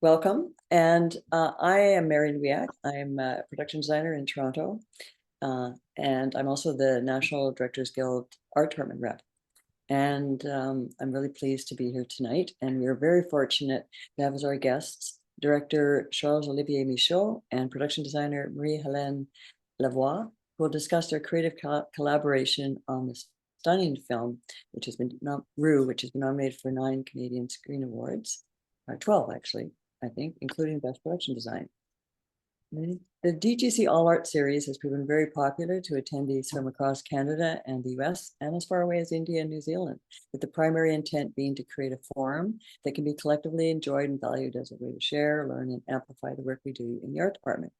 Welcome. And I am Marie-Hélène. I'm a production designer in Toronto. And I'm also the National Directors Guild Art Department rep. And I'm really pleased to be here tonight. And we're very fortunate to have as our guests director Charles-Olivier Michaud and production designer Marie-Hélène Lavoie, who will discuss their creative collaboration on this stunning film, which has been which has been nominated for 9 Canadian Screen Awards, or 12 actually, I think, including Best Production Design. The DGC All Art Series has proven very popular to attendees from across Canada and the US and as far away as India and New Zealand, with the primary intent being to create a forum that can be collectively enjoyed and valued as a way to share, learn, and amplify the work we do in the art department.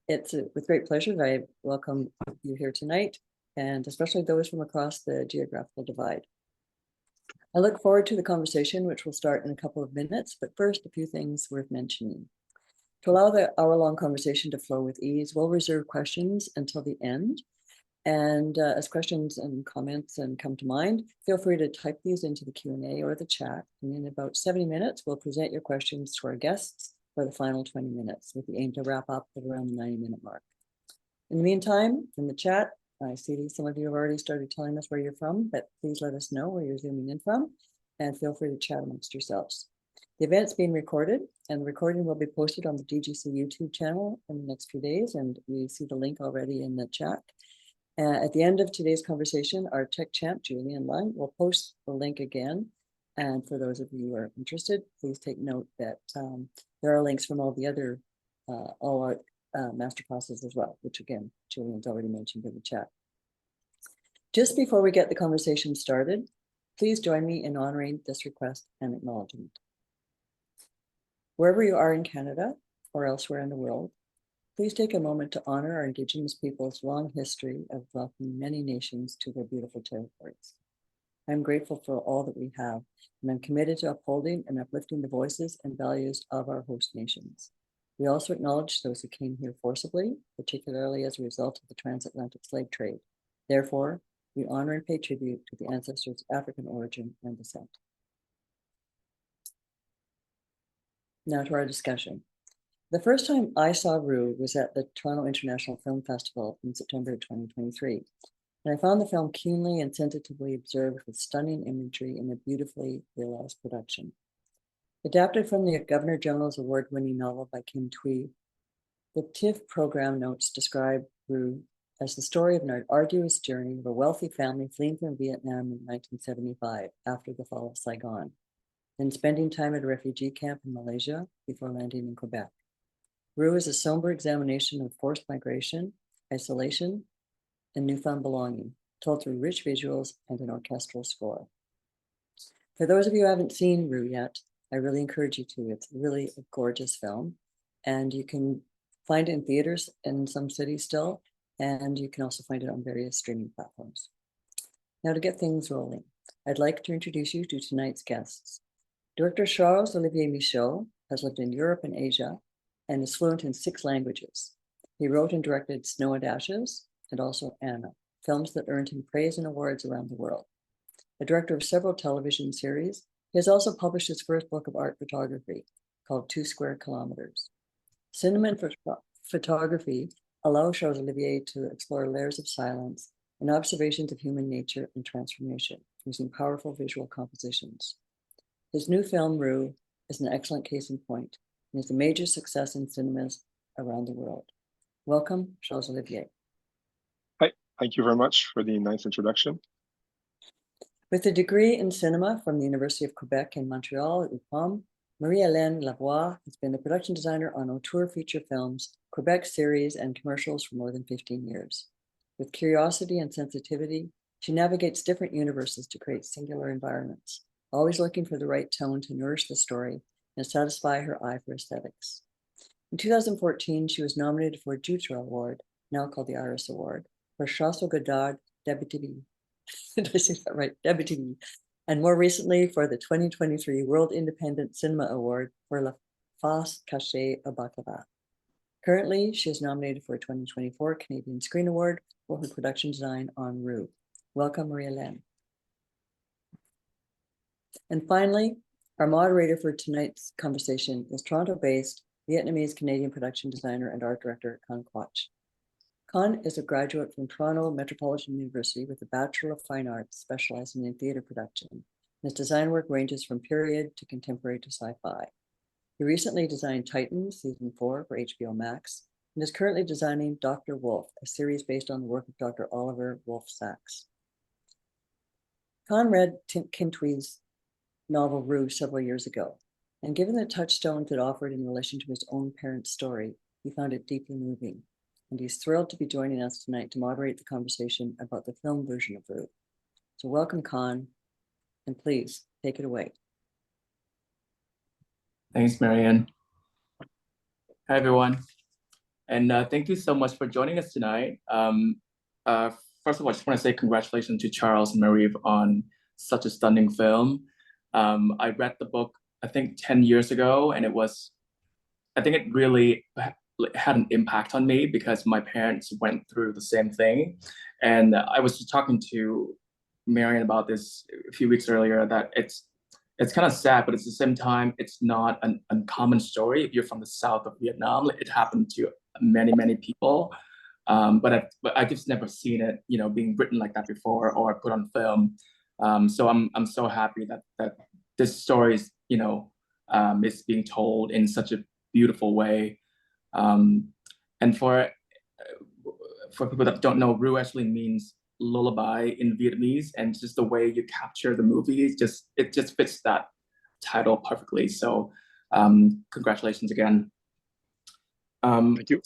It's with great pleasure that I welcome you here tonight, and especially those from across the geographical divide. I look forward to the conversation, which will start in a couple of minutes, but first, a few things worth mentioning. To allow the hour-long conversation to flow with ease, we'll reserve questions until the end. And as questions and comments come to mind, feel free to type these into the Q&A or the chat. And in about 70 minutes, we'll present your questions to our guests for the final 20 minutes, with the aim to wrap up at around the 90-minute mark. In the meantime, in the chat, I see some of you have already started telling us where you're from, but please let us know where you're zooming in from, and feel free to chat amongst yourselves. The event's being recorded, and the recording will be posted on the DGC YouTube channel in the next few days, and we see the link already in the chat. At the end of today's conversation, our tech champ, Julian Lung, will post the link again. And for those of you who are interested, please take note that there are links from all the other all art masterclasses as well, which again, Julian's already mentioned in the chat. Just before we get the conversation started, please join me in honoring this request and acknowledgement. Wherever you are in Canada or elsewhere in the world, please take a moment to honor our Indigenous people's long history of welcoming many nations to their beautiful territories. I'm grateful for all that we have, and I'm committed to upholding and uplifting the voices and values of our host nations. We also acknowledge those who came here forcibly, particularly as a result of the transatlantic slave trade. Therefore, we honor and pay tribute to the ancestors of African origin and descent. Now to our discussion. The first time I saw Rue was at the Toronto International Film Festival in September 2023. And I found the film keenly and sensitively observed with stunning imagery in a beautifully realized production. Adapted from the Governor General's award-winning novel by Kim Thúy, the TIFF program notes describe Rue as the story of an arduous journey of a wealthy family fleeing from Vietnam in 1975 after the fall of Saigon, then spending time at a refugee camp in Malaysia before landing in Quebec. Rue is a somber examination of forced migration, isolation, and newfound belonging, told through rich visuals and an orchestral score. For those of you who haven't seen Rue yet, I really encourage you to. It's really a gorgeous film, and you can find it in theaters in some cities still, and you can also find it on various streaming platforms. Now, to get things rolling, I'd like to introduce you to tonight's guests. Director Charles-Olivier Michaud has lived in Europe and Asia and is fluent in 6 languages. He wrote and directed Snow and Ashes and also Anna, films that earned him praise and awards around the world. A director of several television series, he has also published his first book of art photography called 2 Square Kilometers. Cinema and photography allow Charles-Olivier to explore layers of silence and observations of human nature and transformation using powerful visual compositions. His new film, Rue, is an excellent case in point and is a major success in cinemas around the world. Welcome, Charles-Olivier. Hi, thank you very much for the nice introduction. With a degree in cinema from the University of Quebec in Montreal at UQAM, Marie-Hélène Lavoie has been the production designer on auteur feature films, Quebec series, and commercials for more than 15 years. With curiosity and sensitivity, she navigates different universes to create singular environments, always looking for the right tone to nourish the story and satisfy her eye for aesthetics. In 2014, she was nominated for a Jutra Award, now called the Iris Award, for Chasse Godard Debutée. Did I say that right? Debutée. And more recently for the 2023 World Independent Cinema Award for La Face Cachée à Baklava. Currently, she is nominated for a 2024 Canadian Screen Award for her production design on Rue. Welcome, Marie-Hélène. And finally, Our moderator for tonight's conversation is Toronto-based Vietnamese-Canadian production designer and art director, Con Quach. Con is a graduate from Toronto Metropolitan University with a Bachelor of Fine Arts specializing in theater production. His design work ranges from period to contemporary to sci-fi. He recently designed Titans Season 4 for HBO Max and is currently designing Dr. Wolf, a series based on the work of Dr. Oliver Wolf-Sachs. Con read Kim Thúy's novel Rouge several years ago, and given the touchstones it offered in relation to his own parents' story, he found it deeply moving. And he's thrilled to be joining us tonight to moderate the conversation about the film version of Rouge. So welcome, Con, and please take it away. Thanks, Marianne. Hi, everyone. And thank you so much for joining us tonight. First of all, I just want to say congratulations to Charles and Marie on such a stunning film. I read the book, I think 10 years ago, and I think it really had an impact on me because my parents went through the same thing. And I was just talking to Marianne about this a few weeks earlier, that it's kind of sad, but at the same time, it's not an uncommon story. If you're from the south of Vietnam, it happened to many, many people. But I just never seen it, being written like that before or put on film. So I'm so happy that this story is, is being told in such a beautiful way. And for people that don't know, Ru actually means lullaby in Vietnamese, and just the way you capture the movie, it just fits that title perfectly. So congratulations again. Thank you.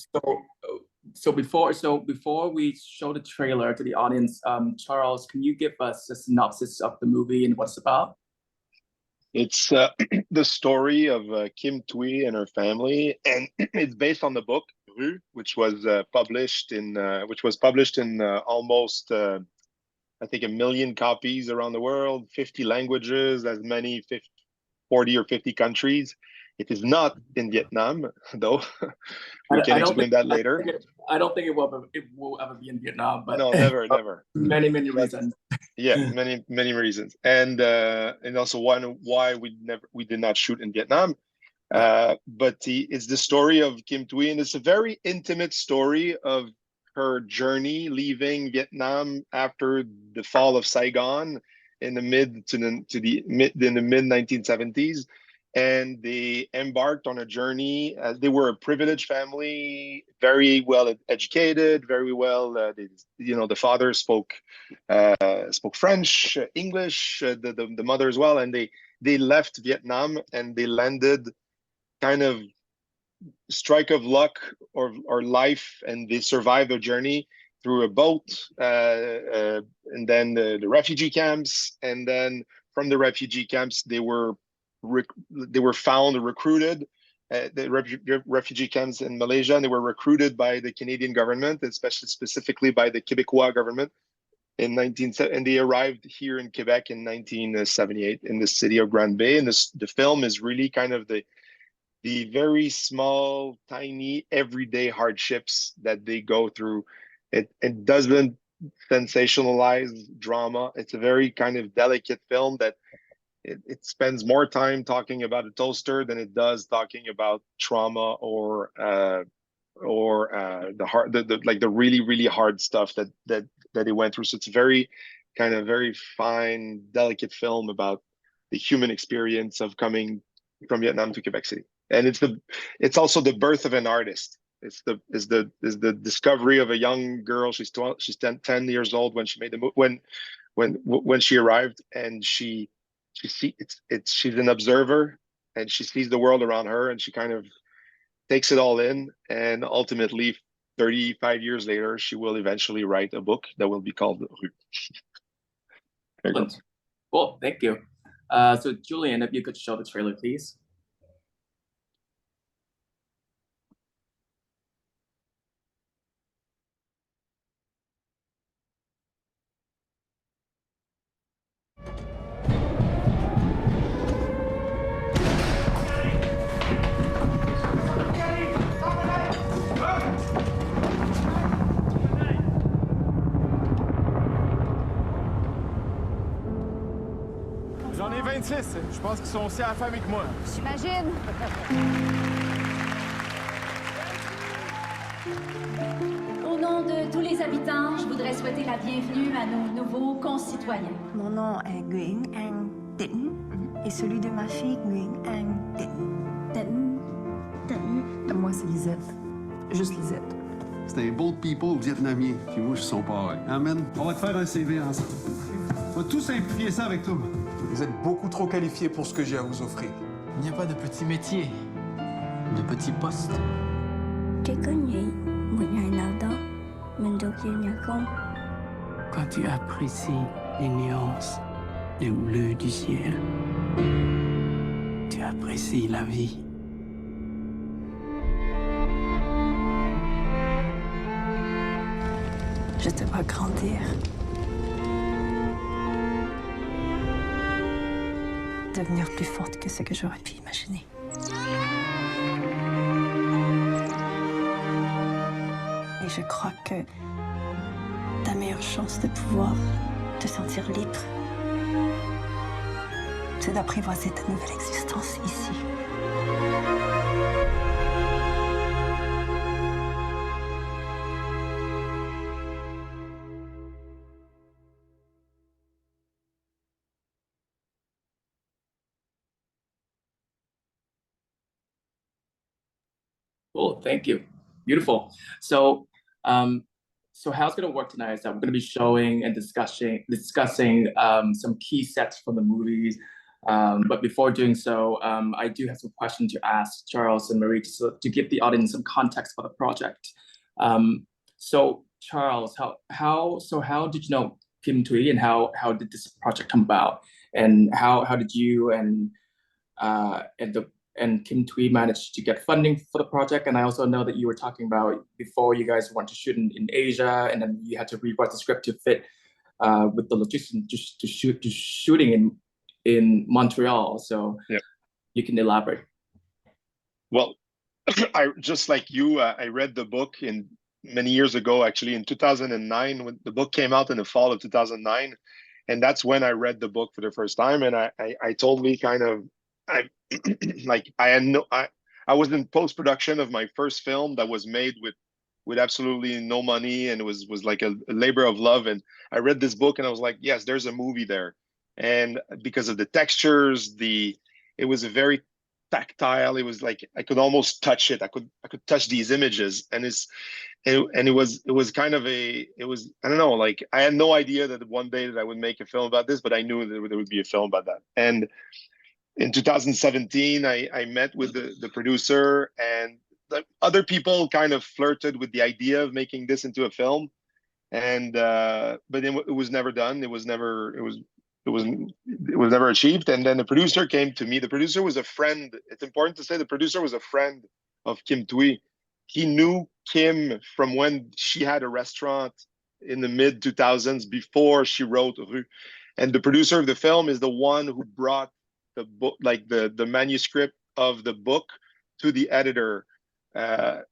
So before we show the trailer to the audience, Charles, can you give us a synopsis of the movie and what it's about? It's the story of Kim Thúy and her family, and it's based on the book Rouge, which was published in almost I think 1 million copies around the world, 50 languages, as many 40 or 50 countries. It is not in Vietnam, though. We can explain that later. I don't think it will ever be in Vietnam, but no, never. Many reasons. Yeah, many reasons, and also why we did not shoot in Vietnam. But it's the story of Kim Thúy, and it's a very intimate story of her journey leaving Vietnam after the fall of Saigon in the mid 1970s. And they embarked on a journey. They were a privileged family, very well educated, very well. The father spoke French, English, the mother as well, and they left Vietnam and they landed kind of strike of luck or life, and they survived their journey through a boat, and then the refugee camps, and then from the refugee camps they were found and recruited. The refugee camps in Malaysia, and they were recruited by the Canadian government, especially specifically by the Quebecois government and they arrived here in Quebec in 1978 in the city of Grand Bay. And the film is really kind of the very small, tiny, everyday hardships that they go through. It doesn't sensationalize drama. It's a very kind of delicate film that it spends more time talking about a toaster than it does talking about trauma or the really hard stuff that they went through. So it's a very fine, delicate film about the human experience of coming from Vietnam to Quebec City. And it's also the birth of an artist. It's the discovery of a young girl. She's 10 years old when she made the movie, when she arrived, and she's an observer, and she sees the world around her, and she kind of takes it all in, and ultimately 35 years later she will eventually write a book that will be called Rouge. Cool, thank you. So Julian, if you could show the trailer, please. artistes, je pense qu'ils sont aussi à la famille que moi. J'imagine. Au nom de tous les habitants, je voudrais souhaiter la bienvenue à nos nouveaux concitoyens. Mon nom est Nguyen Anh Tĩnh et celui de ma fille Nguyen Anh Tĩnh. Moi, c'est Lisette. Juste Lisette. C'est un bold people vietnamien, puis moi, je suis son parrain. Amen. On va te faire un CV ensemble. On va tout simplifier ça avec toi. Vous êtes beaucoup trop qualifié pour ce que j'ai à vous offrir. Il n'y a pas de petits métiers, de petits postes. Cái có nghĩ một ngày nào đó mình được về nhà không? Quand tu apprécies les nuances, les bleus du ciel, tu apprécies la vie. Je te vois grandir. Devenir plus forte que ce que j'aurais pu imaginer. Et je crois que ta meilleure chance de pouvoir te sentir libre, c'est d'apprivoiser ta nouvelle existence ici. Cool, thank you. Beautiful. So, so how it's going to work tonight is that we're going to be showing and discussing some key sets from the movies. But before doing so, I do have some questions to ask Charles and Marie to give the audience some context for the project. So, Charles, how did you know Kim Thúy, and how did this project come about, and how did you and Kim Thúy managed to get funding for the project? And I also know that you were talking about before you guys went to shoot in Asia, and then you had to rewrite the script to fit with the logistics to shooting in Montreal. So yeah, you can elaborate. Well, I just like you, I read the book many years ago, actually in 2009, when the book came out in the fall of 2009, and that's when I read the book for the first time, and I totally kind of. I was in post-production of my first film that was made with absolutely no money, and it was like a labor of love. And I read this book and I was like, yes, there's a movie there. And because of the textures, it was a very tactile. It was like I could almost touch it. I could touch these images, and it was kind of I don't know, like I had no idea that one day that I would make a film about this, but I knew that there would be a film about that. And in 2017, I met with the producer, and other people kind of flirted with the idea of making this into a film, and but it was never done. It was never achieved. And then the producer came to me. The producer was a friend. It's important to say the producer was a friend of Kim Thúy. He knew Kim from when she had a restaurant in the mid 2000s before she wrote Rue. And the producer of the film is the one who brought the book, like the manuscript of the book, to the editor that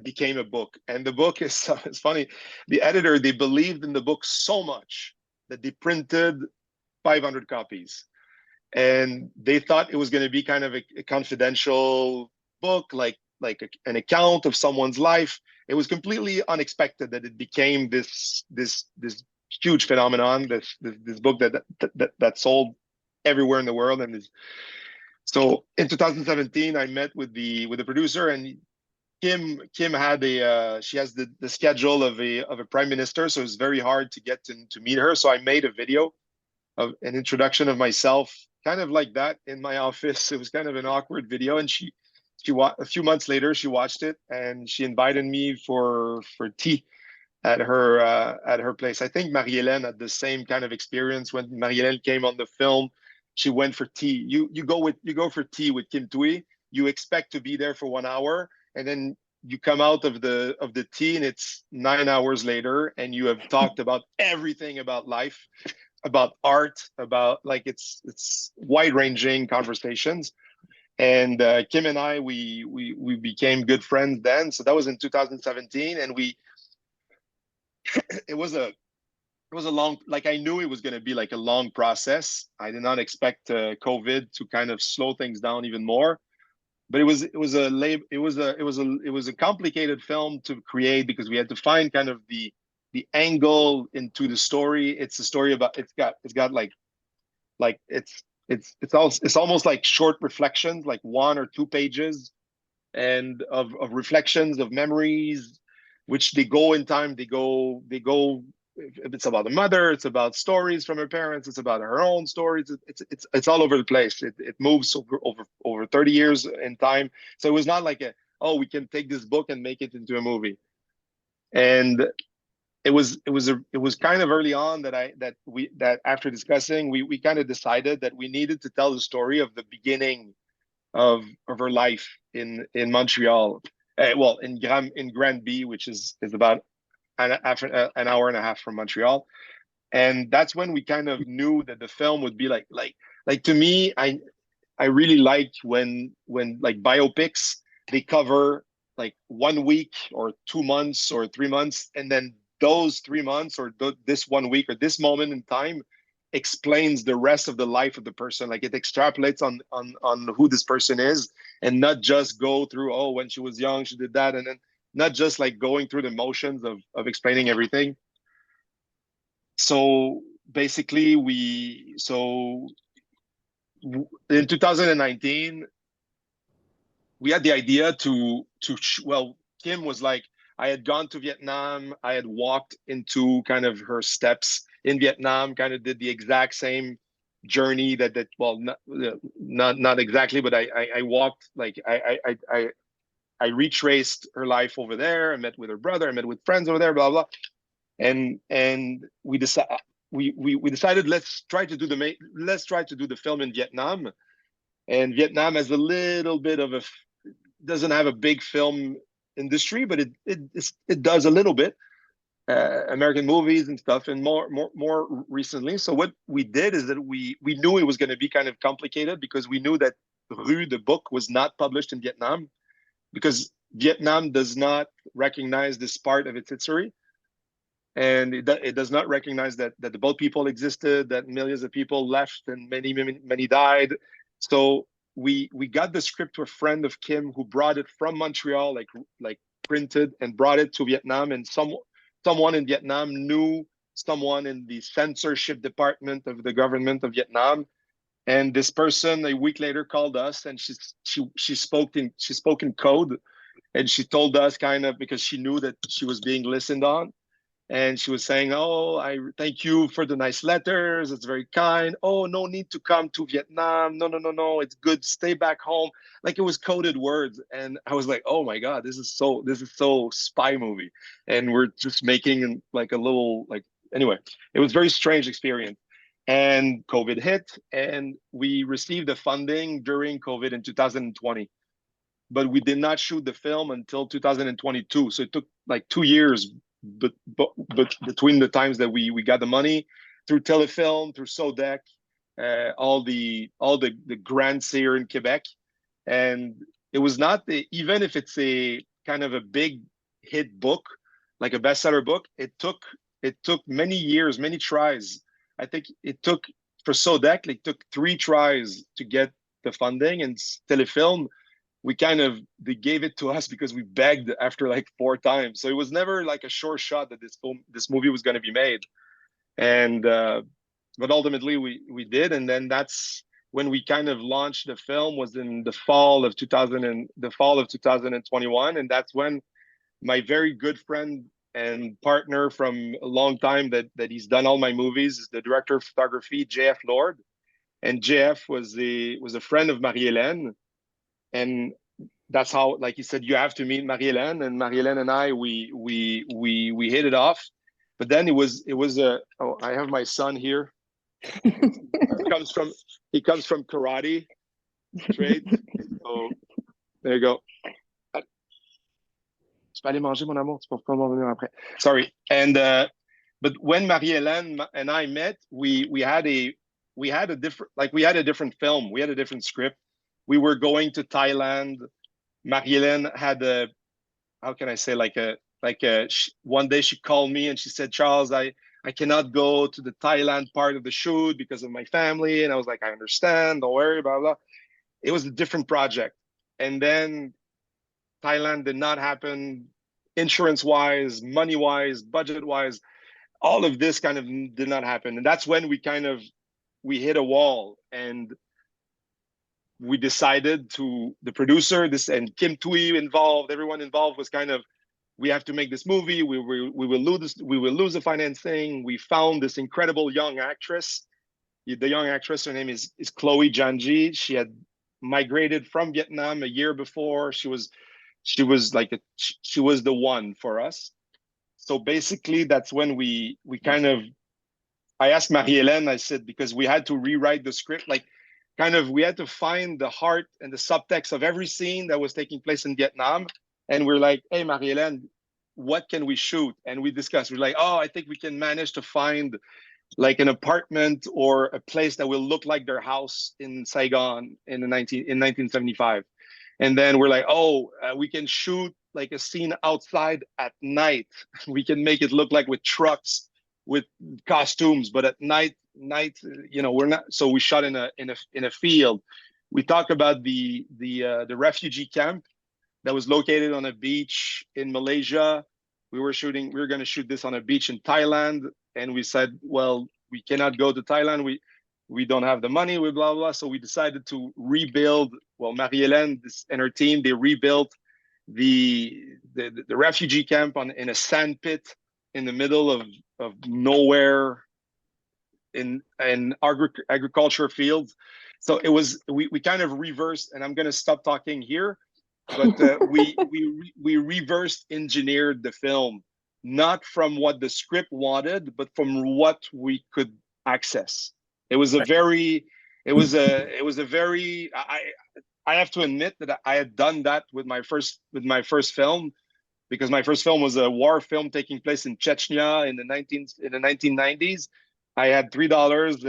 became a book. And the book is, it's funny, the editor, they believed in the book so much that they printed 500 copies, and they thought it was going to be kind of a confidential book, like an account of someone's life. It was completely unexpected that it became this huge phenomenon, this book that sold everywhere in the world. And so in 2017, I met with the producer, and Kim had she has the schedule of a prime minister, so it's very hard to get to meet her. So I made a video of an introduction of myself, kind of like that, in my office. It was kind of an awkward video, and she a few months later she watched it, and she invited me for tea at her place. I think Marie-Hélène had the same kind of experience. When Marie-Hélène came on the film, she went for tea. You go for tea with Kim Thúy. You expect to be there for 1 hour, and then you come out of the tea, and it's 9 hours later, and you have talked about everything about life, about art, about, like, it's wide-ranging conversations. And Kim and I, we became good friends then. So that was in 2017, and it was a was a long, like I knew it was going to be like a long process. I did not expect COVID to kind of slow things down even more. But it was a complicated film to create because we had to find kind of the angle into the story. It's a story about it's got like it's almost like short reflections, like 1 or 2 pages, and of reflections of memories, which they go in time. They go. It's about the mother. It's about stories from her parents. It's about her own stories. It's all over the place. It moves over 30 years in time. So it was not like we can take this book and make it into a movie. And it was kind of early on that after discussing, we kind of decided that we needed to tell the story of the beginning of her life in Montreal. In Granby, which is about an hour and a half from Montreal. And that's when we kind of knew that the film would be like to me, I really liked when like biopics, they cover like 1 week or 2 months or 3 months, and then those 3 months or this 1 week or this moment in time explains the rest of the life of the person. Like it extrapolates on who this person is, and not just go through, when she was young she did that, and then not just like going through the motions of explaining everything. So basically in 2019 we had the idea Kim was like, I had gone to Vietnam, I had walked into kind of her steps in Vietnam, kind of did the exact same journey not exactly, but I walked, like I retraced her life over there. I met with her brother, I met with friends over there, blah blah, and we decided let's try to do the film in Vietnam. And Vietnam has a little bit of doesn't have a big film industry, but it does a little bit, American movies and stuff, and more recently. So what we did is that we knew it was going to be kind of complicated, because we knew that Rue, the book, was not published in Vietnam, because Vietnam does not recognize this part of its history, and it does not recognize that the boat people existed, that millions of people left, and many died. So we got the script to a friend of Kim, who brought it from Montreal, like printed, and brought it to Vietnam. And someone in Vietnam knew someone in the censorship department of the government of Vietnam. And this person a week later called us, and she spoke in code, and she told us, kind of, because she knew that she was being listened on. And she was saying, I thank you for the nice letters. It's very kind. Oh, no need to come to Vietnam. No. It's good. Stay back home. Like, it was coded words. And I was like, oh my God, this is so spy movie. And we're just making like a little, anyway, it was a very strange experience. And COVID hit, and we received the funding during COVID in 2020. But we did not shoot the film until 2022. So it took like 2 years, but between the times that we got the money through Telefilm, through Sodec, all the grants here in Quebec. And it was not even if it's a kind of a big hit book, like a bestseller book, it took many years, many tries. I think it took, for Sodec, it took 3 tries to get the funding, and Telefilm, they gave it to us because we begged after like 4 times. So it was never like a sure shot that this movie was going to be made. And but ultimately we did. And then that's when we kind of launched the film, was in the fall of 2021. And that's when my very good friend and partner from a long time that he's done all my movies is the director of photography, JF Lord. And JF was a friend of Marie-Hélène. And that's how, like he said, you have to meet Marie-Hélène. And Marie-Hélène and I, we hit it off. But then it was I have my son here. He comes from karate, straight. So there you go. Tu peux aller manger, mon amour. Tu peux pas revenir après. Sorry. And but when Marie-Hélène and I met, we had a different film. We had a different script. We were going to Thailand. Marie-Hélène had one day she called me and she said, Charles, I I cannot go to the Thailand part of the shoot because of my family. And I was like, I understand, don't worry, blah, blah. It was a different project. And then Thailand did not happen, insurance-wise, money-wise, budget-wise. All of this kind of did not happen. And that's when we hit a wall, and we decided to, the producer, and Kim Thúy involved, everyone involved was kind of, we have to make this movie. We will lose the financing. We found this incredible young actress. The young actress, her name is Chloe Janji. She had migrated from Vietnam a year before. She was the one for us. So basically, that's when we kind of, I asked Marie-Hélène, I said, because we had to rewrite the script, like kind of, we had to find the heart and the subtext of every scene that was taking place in Vietnam. And we're like, hey, Marie-Hélène, what can we shoot? And we discussed, we're like, oh, I think we can manage to find like an apartment or a place that will look like their house in Saigon in 1975. And then we're like, oh, we can shoot like a scene outside at night. We can make it look like with trucks, with costumes, but at night, we're not. So we shot in a field. We talk about the refugee camp that was located on a beach in Malaysia. We were going to shoot this on a beach in Thailand. And we said, well, we cannot go to Thailand. We don't have the money, we blah, blah. So we decided to rebuild, well, Marie-Hélène and her team, they rebuilt the refugee camp in a sand pit in the middle of nowhere in agriculture fields. So it was, we kind of reversed, and I'm going to stop talking here, but we reverse engineered the film, not from what the script wanted, but from what we could access. It was a very, I have to admit that I had done that with my first film, because my first film was a war film taking place in Chechnya in the 1990s. I had $3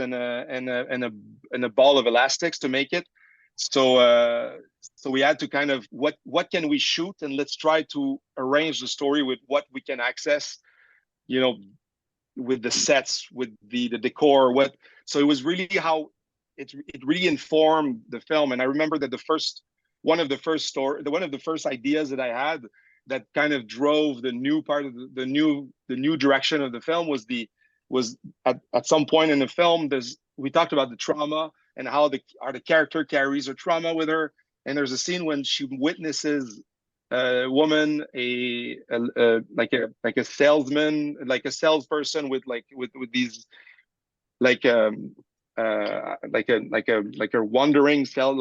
and a ball of elastics to make it. So we had to kind of, what can we shoot, and let's try to arrange the story with what we can access, with the sets, with the decor. So it was really how it really informed the film. And I remember that one of the first ideas that I had that kind of drove the new part of the new direction of the film was at some point in the film, we talked about the trauma and how the character carries her trauma with her. And there's a scene when she witnesses a woman, like a salesman, like a salesperson with these like a wandering cell,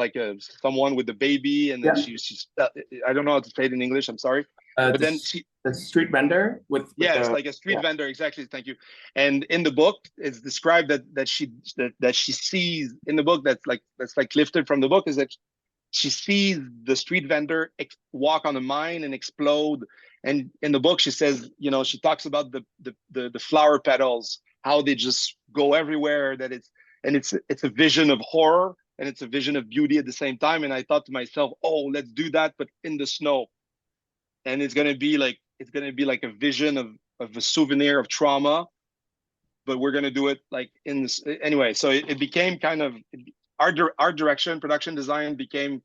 someone with a baby, and then she's I don't know how to say it in English, I'm sorry. But then the street vendor with yes, like a street vendor, exactly. Thank you. And in the book, it's described that she sees in the book that's lifted from the book, is that she sees the street vendor walk on a mine and explode. And in the book, she says, she talks about the flower petals, how they just go everywhere. That it's a vision of horror and it's a vision of beauty at the same time. And I thought to myself, oh, let's do that, but in the snow. And it's gonna be like a vision of a souvenir of trauma, but we're gonna do it like in this anyway. So it became kind of our direction, production design became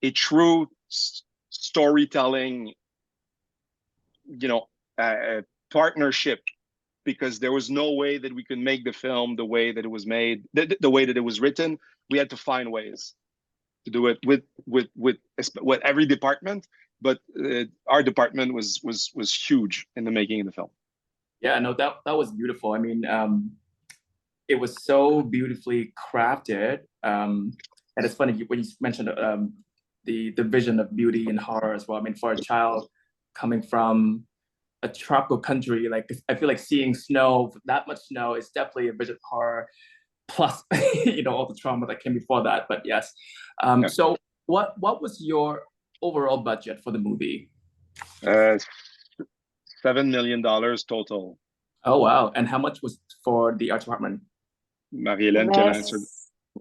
a true storytelling, partnership, because there was no way that we could make the film the way that it was made, the way that it was written. We had to find ways to do it with every department, but our department was huge in the making of the film. Yeah, no, that was beautiful. I mean, it was so beautifully crafted, and it's funny when you mentioned the vision of beauty and horror as well. I mean, for a child coming from a tropical country, like I feel like seeing snow, that much snow, is definitely a vision of horror, plus all the trauma that came before that. But yes, so what was your overall budget for the movie? $7 million total. Oh wow! And how much was for the art department? Marie-Hélène can answer.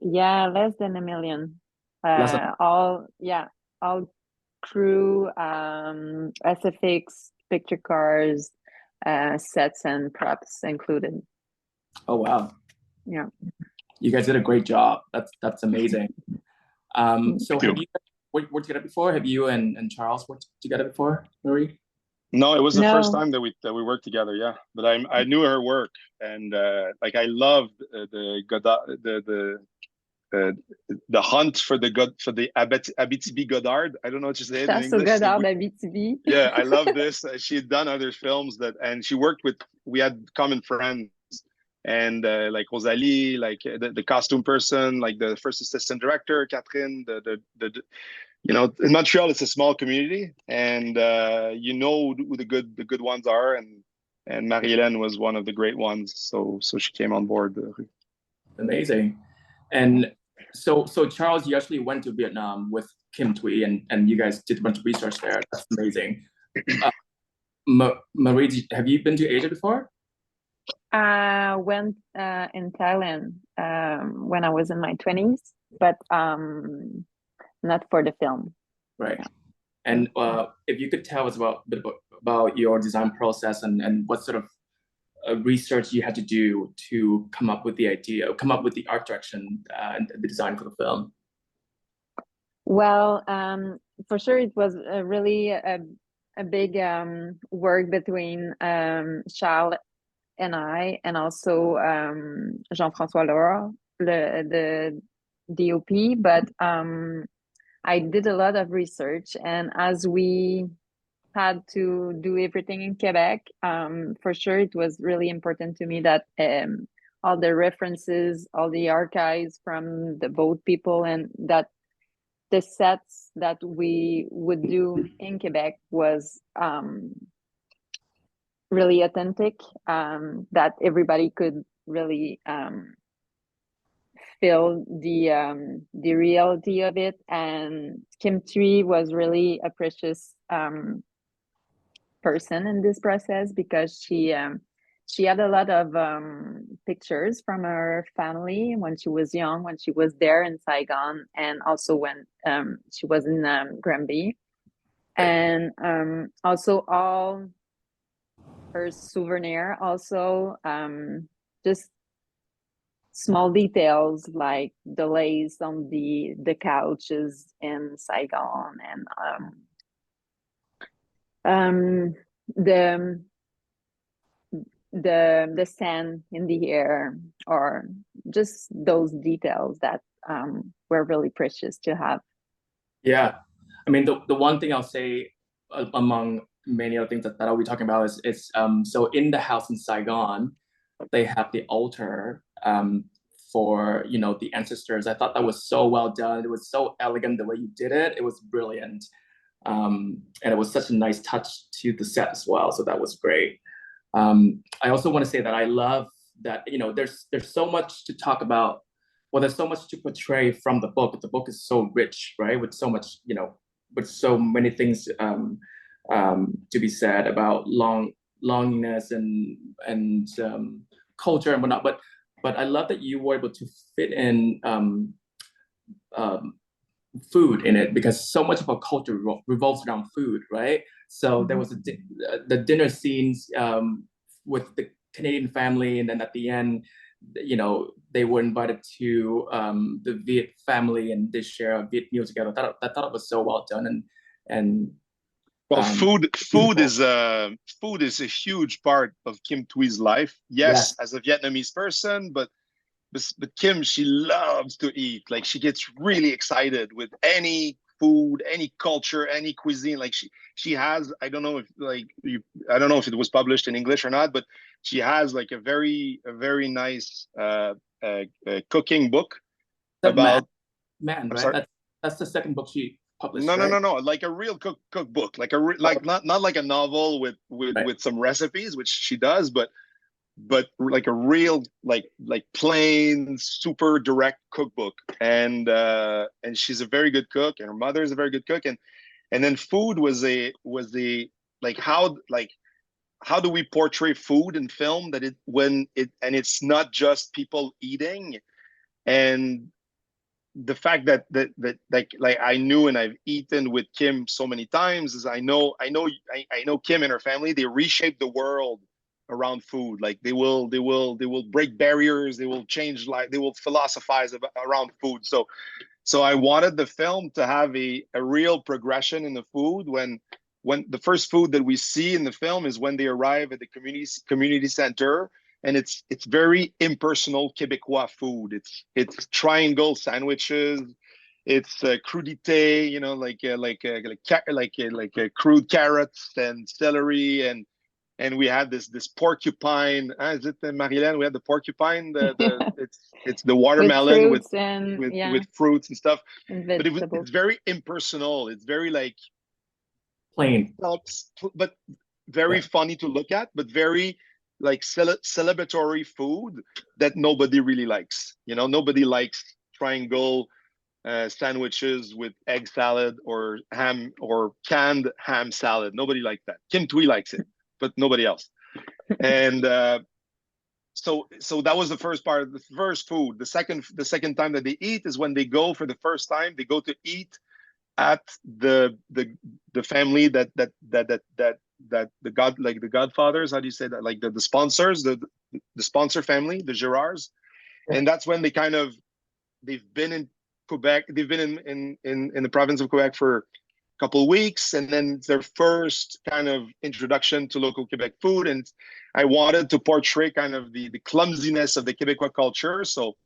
Yeah, less than $1 million. All crew, SFX, picture cars, sets and props included. Oh wow. Yeah. You guys did a great job. That's amazing. So have you worked together before? Have you and Charles worked together before, Marie? No, it was the first No. time that we worked together. Yeah, but I knew her work, and like I loved the hunt for the Abitibi Godard. I don't know what you say it in Chasse au English. Godard d'Abitibi. Yeah, I love this. She had done other films and she worked with. We had common friends, and like Rosalie, like the costume person, like the first assistant director, Catherine. You know, in Montreal, it's a small community, and you know who the good ones are, and Marie-Hélène was one of the great ones. So she came on board. Amazing. And so Charles, you actually went to Vietnam with Kim Thúy, and you guys did a bunch of research there. That's amazing. Marie, have you been to Asia before? I went in Thailand when I was in my 20s, but not for the film. Right. And if you could tell us a bit about your design process and what sort of research you had to do to come up with the art direction and the design for the film. Well, for sure, it was really a big work between Charles and I, and also Jean-François Laure, the DOP. But I did a lot of research, and as we had to do everything in Quebec, for sure it was really important to me that all the references, all the archives from the boat people, and that the sets that we would do in Quebec was really authentic, that everybody could really feel the reality of it. And Kim Thúy was really a precious person in this process, because she had a lot of pictures from her family when she was young, when she was there in Saigon, and also when she was in Granby, and also all her souvenir, also just small details like the lace on the couches in Saigon, and the sand in the air, or just those details that were really precious to have. Yeah, I mean, the one thing I'll say among many other things that I'll be talking about is so in the house in Saigon, they have the altar for, you know, the ancestors. I thought that was so well done. It was so elegant the way you did it. It was brilliant. And it was such a nice touch to the set as well. So that was great. I also want to say that I love that, you know, there's so much to talk about. Well, there's so much to portray from the book. The book is so rich, right? With so much, you know, with so many things to be said about longingness and culture and whatnot. But I love that you were able to fit in food in it, because so much of our culture revolves around food, right? So there was the dinner scenes with the Canadian family, and then at the end, you know, they were invited to the Viet family, and they share a Viet meal together. I thought it was so well done, and well, food is a huge part of Kim Thúy's life. Yes, as a Vietnamese person, but Kim, she loves to eat. Like, she gets really excited with any food, any culture, any cuisine. Like she has, I don't know if it was published in English or not, but she has like a very nice cooking book about Man, right? That's the second book she published. No, right? no, like a real cookbook, like not like a novel with some recipes, which she does, but like a real like plain, super direct cookbook. And she's a very good cook, and her mother is a very good cook, and then food was the like how do we portray food in film that it's not just people eating. And the fact that like I knew, and I've eaten with Kim so many times, is I know Kim and her family, they reshaped the world around food. Like they will break barriers. They will change, like they will philosophize around food. So I wanted the film to have a real progression in the food. When the first food that we see in the film is when they arrive at the community center, and it's very impersonal Québécois food. It's triangle sandwiches. It's crudité, you know, like crude carrots and celery, and we had this porcupine. Is it Marie-Hélène? We had the porcupine. It's the watermelon with fruits and stuff. And but it's very impersonal. It's very like plain, but very funny to look at. But very like celebratory food that nobody really likes. You know, nobody likes triangle sandwiches with egg salad or ham or canned ham salad. Nobody likes that. Thúy likes it, but nobody else. And so that was the first part of the first food. The second time that they eat is when they go for the first time. They go to eat at the family that the Godfathers. How do you say that? Like the sponsors, the sponsor family, the Girards. And that's when they've been in Quebec. They've been in the province of Quebec for a couple of weeks, and then it's their first kind of introduction to local Quebec food. And I wanted to portray kind of the clumsiness of the Quebecois culture. So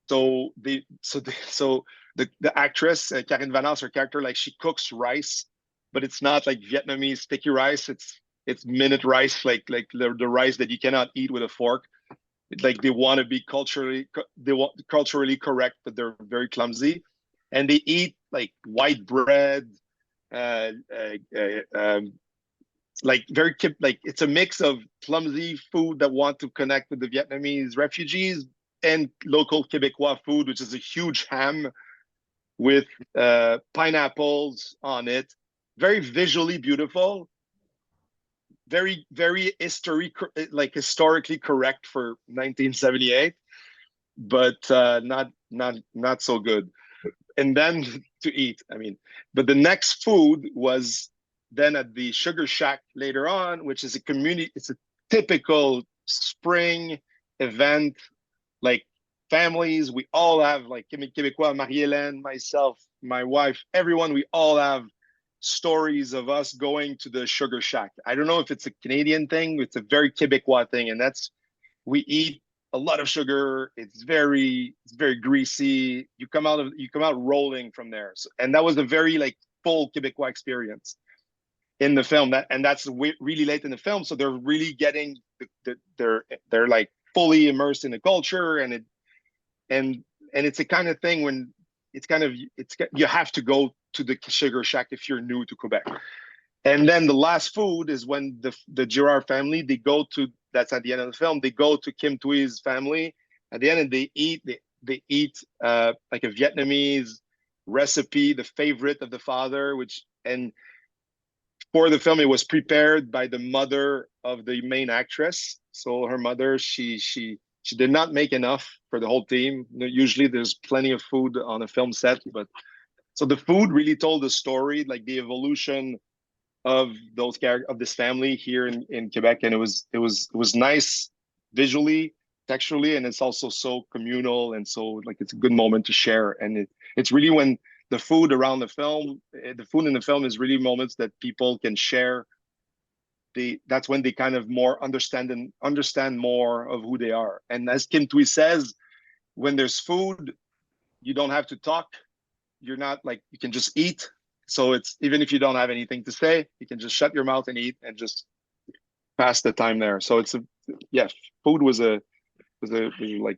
the actress Karine Vanasse, her character, like she cooks rice, but it's not like Vietnamese sticky rice. It's minute rice, like the rice that you cannot eat with a fork. Like they want to be culturally correct, but they're very clumsy, and they eat like white bread, like it's a mix of clumsy food that want to connect with the Vietnamese refugees and local Quebecois food, which is a huge ham with pineapples on it, very visually beautiful. Very, very historically correct for 1978, but not so good. And then to eat, I mean, but the next food was then at the Sugar Shack later on, which is it's a typical spring event, like families. We all have like Québécois, Marie-Hélène, myself, my wife, everyone. We all have stories of us going to the Sugar Shack. I don't know if it's a Canadian thing. It's a very Quebecois thing, and we eat a lot of sugar. It's very greasy. You come out rolling from there. So, and that was a very like full Quebecois experience in the film. That's really late in the film, so they're really getting they're like fully immersed in the culture, and it's a kind of thing when you have to go to the Sugar Shack if you're new to Quebec. And then the last food is when the Girard family, they go to, that's at the end of the film, they go to Kim Thúy's family at the end, and they eat like a Vietnamese recipe, the favorite of the father, and for the film, it was prepared by the mother of the main actress. So her mother, she did not make enough for the whole team. Usually there's plenty of food on a film set, but so the food really told the story, like the evolution of those characters, of this family here in Quebec. And it was nice visually, texturally, and it's also so communal, and so like it's a good moment to share. And it's really when the food around the film, the food in the film is really moments that people can share. That's when they kind of more understand more of who they are. And as Kim Thúy says, when there's food, you don't have to talk. You're not like, you can just eat. So it's, even if you don't have anything to say, you can just shut your mouth and eat and just pass the time there. So food was like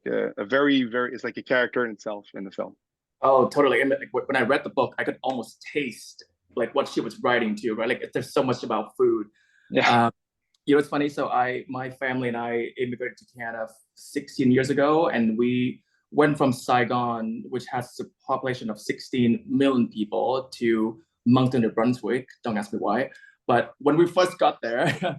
a very, very, it's like a character in itself in the film. Oh, totally. And like, when I read the book, I could almost taste like what she was writing to, right? Like there's so much about food. Yeah. It's funny. So my family and I immigrated to Canada 16 years ago, and we went from Saigon, which has a population of 16 million people, to Moncton, New Brunswick. Don't ask me why. But when we first got there,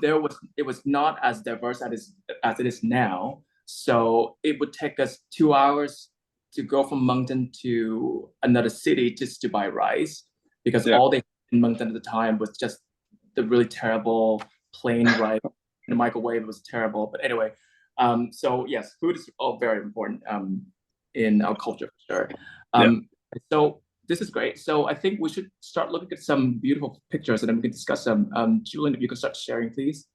it was not as diverse as it is now. So it would take us 2 hours to go from Moncton to another city just to buy rice, because all they had in Moncton at the time was just the really terrible plain rice in the microwave. It was terrible. But anyway, so yes, food is all very important in our culture for sure. So this is great. So I think we should start looking at some beautiful pictures and then we can discuss them. Julian, if you could start sharing, please.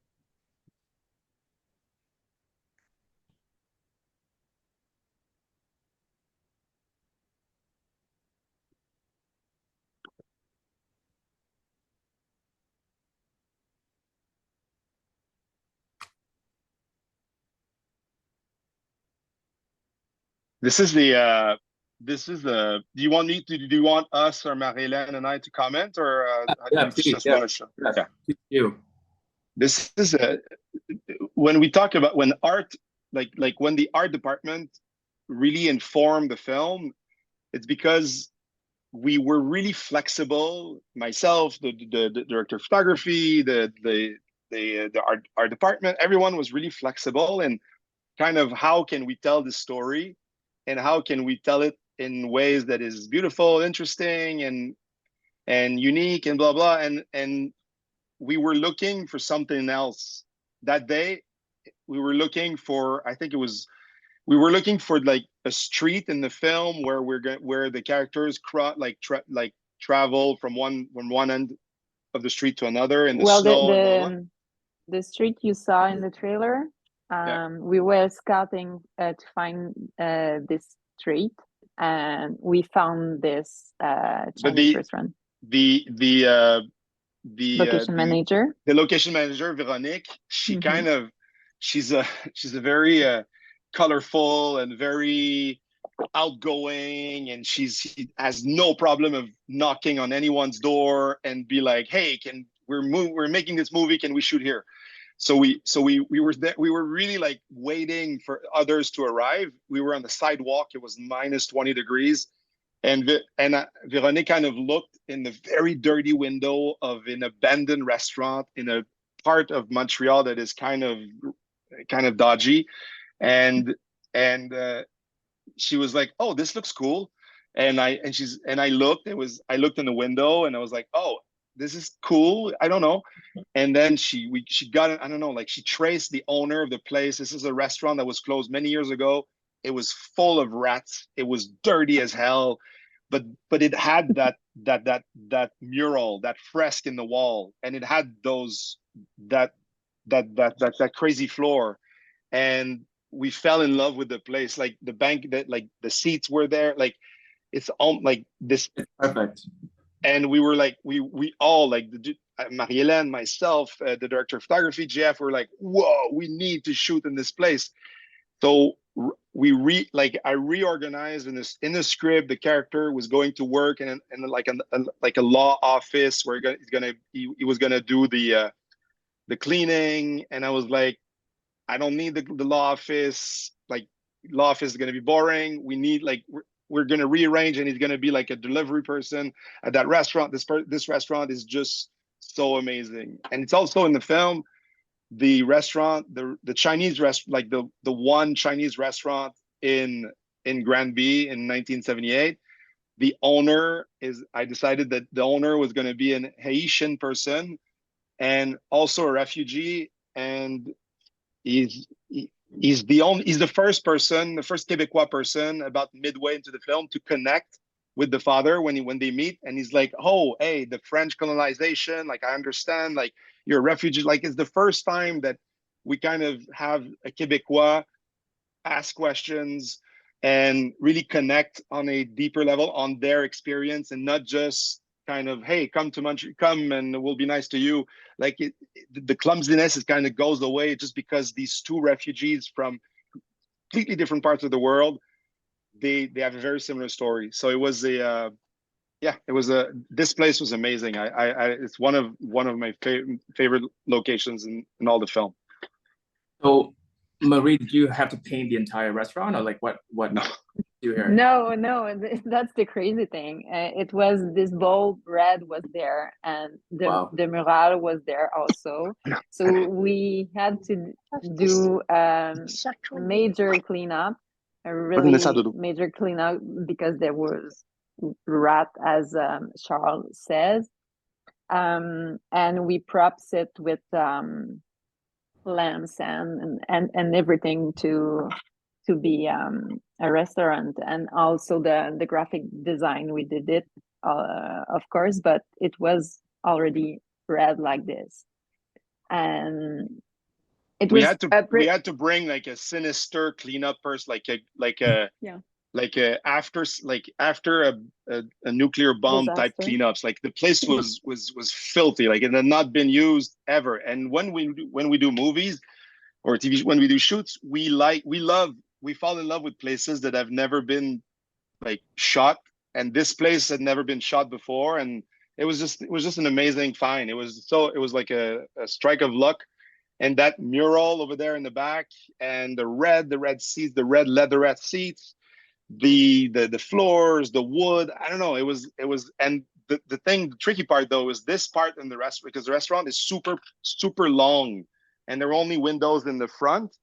This is the do you want me to, do you want us or Marie-Hélène and I to comment, or yeah, you please, just yeah. want to show? Yeah, Okay. you. This is when we talk about when art, like when the art department really informed the film, it's because we were really flexible. Myself, the director of photography, the art department, everyone was really flexible, and kind of how can we tell the story, and how can we tell it in ways that is beautiful, interesting, and unique, and blah blah. And we were looking for something else that day. We were looking for, I think it was, we were looking for like a street in the film where where the characters travel from one end of the street to another in the snow. The street you saw in the trailer, we were scouting to find this street, and we found this Chinese restaurant. The location manager, Veronique, she kind of, she's a very colorful and very outgoing, and she has no problem of knocking on anyone's door and be like, hey, we're making this movie, can we shoot here? So we were there, we were really like waiting for others to arrive. We were on the sidewalk, it was minus 20 degrees. And Veronique kind of looked in the very dirty window of an abandoned restaurant in a part of Montreal that is kind of dodgy, and she was like, "Oh, this looks cool," and I looked. I looked in the window and I was like, "Oh, this is cool." I don't know. And then she got it. I don't know. Like, she traced the owner of the place. This is a restaurant that was closed many years ago. It was full of rats. It was dirty as hell, but it had that mural, that fresque in the wall, and it had that crazy floor, and we fell in love with the place. Like the bank, that like the seats were there, like it's all like this. It's perfect. And we were like, we all like Marie-Hélène, myself, the director of photography, Jeff, were like, whoa, we need to shoot in this place. So I reorganized in the script. The character was going to work in like a law office where he was gonna do the cleaning, and I was like, I don't need the law office. Like, law office is gonna be boring. We need we're gonna rearrange, and he's gonna be like a delivery person at that restaurant. This restaurant is just so amazing, and it's also in the film. The restaurant, the Chinese restaurant, like the one Chinese restaurant in Granby in 1978, the owner I decided that the owner was going to be an Haitian person and also a refugee, and he's the first Québécois person about midway into the film to connect with the father when they meet, and he's like, oh, hey, the French colonization, like, I understand, like, you're a refugee. Like, it's the first time that we kind of have a Québécois ask questions and really connect on a deeper level on their experience, and not just kind of, hey, come to Montreal, come and we'll be nice to you. Like, the clumsiness is kind of goes away just because these two refugees from completely different parts of the world, they have a very similar story. So it was this place was amazing. It's one of my favorite locations in all the film. So, Marie, did you have to paint the entire restaurant, or like what No. do here? No, that's the crazy thing. It was this bold red was there, and the mural was there also. So we had to do major cleanup, a really major cleanup, because there was rat, as Charles says, and we props it with lamps and everything to be a restaurant, and also the graphic design. We did it, of course, but it was already read like this, and it We was had to we had to bring like a sinister cleanup person, yeah, after a nuclear bomb type disaster. cleanups. Like the place was filthy, like it had not been used ever. And when we do movies or TV, when we do shoots, we fall in love with places that have never been like shot, and this place had never been shot before, and it was just an amazing find. It was like a strike of luck. And that mural over there in the back, and the red seats, the red leatherette seats, the floors, the wood. I don't know. It was, and the tricky part though is this part in the restaurant, because the restaurant is super long, and there are only windows in the front,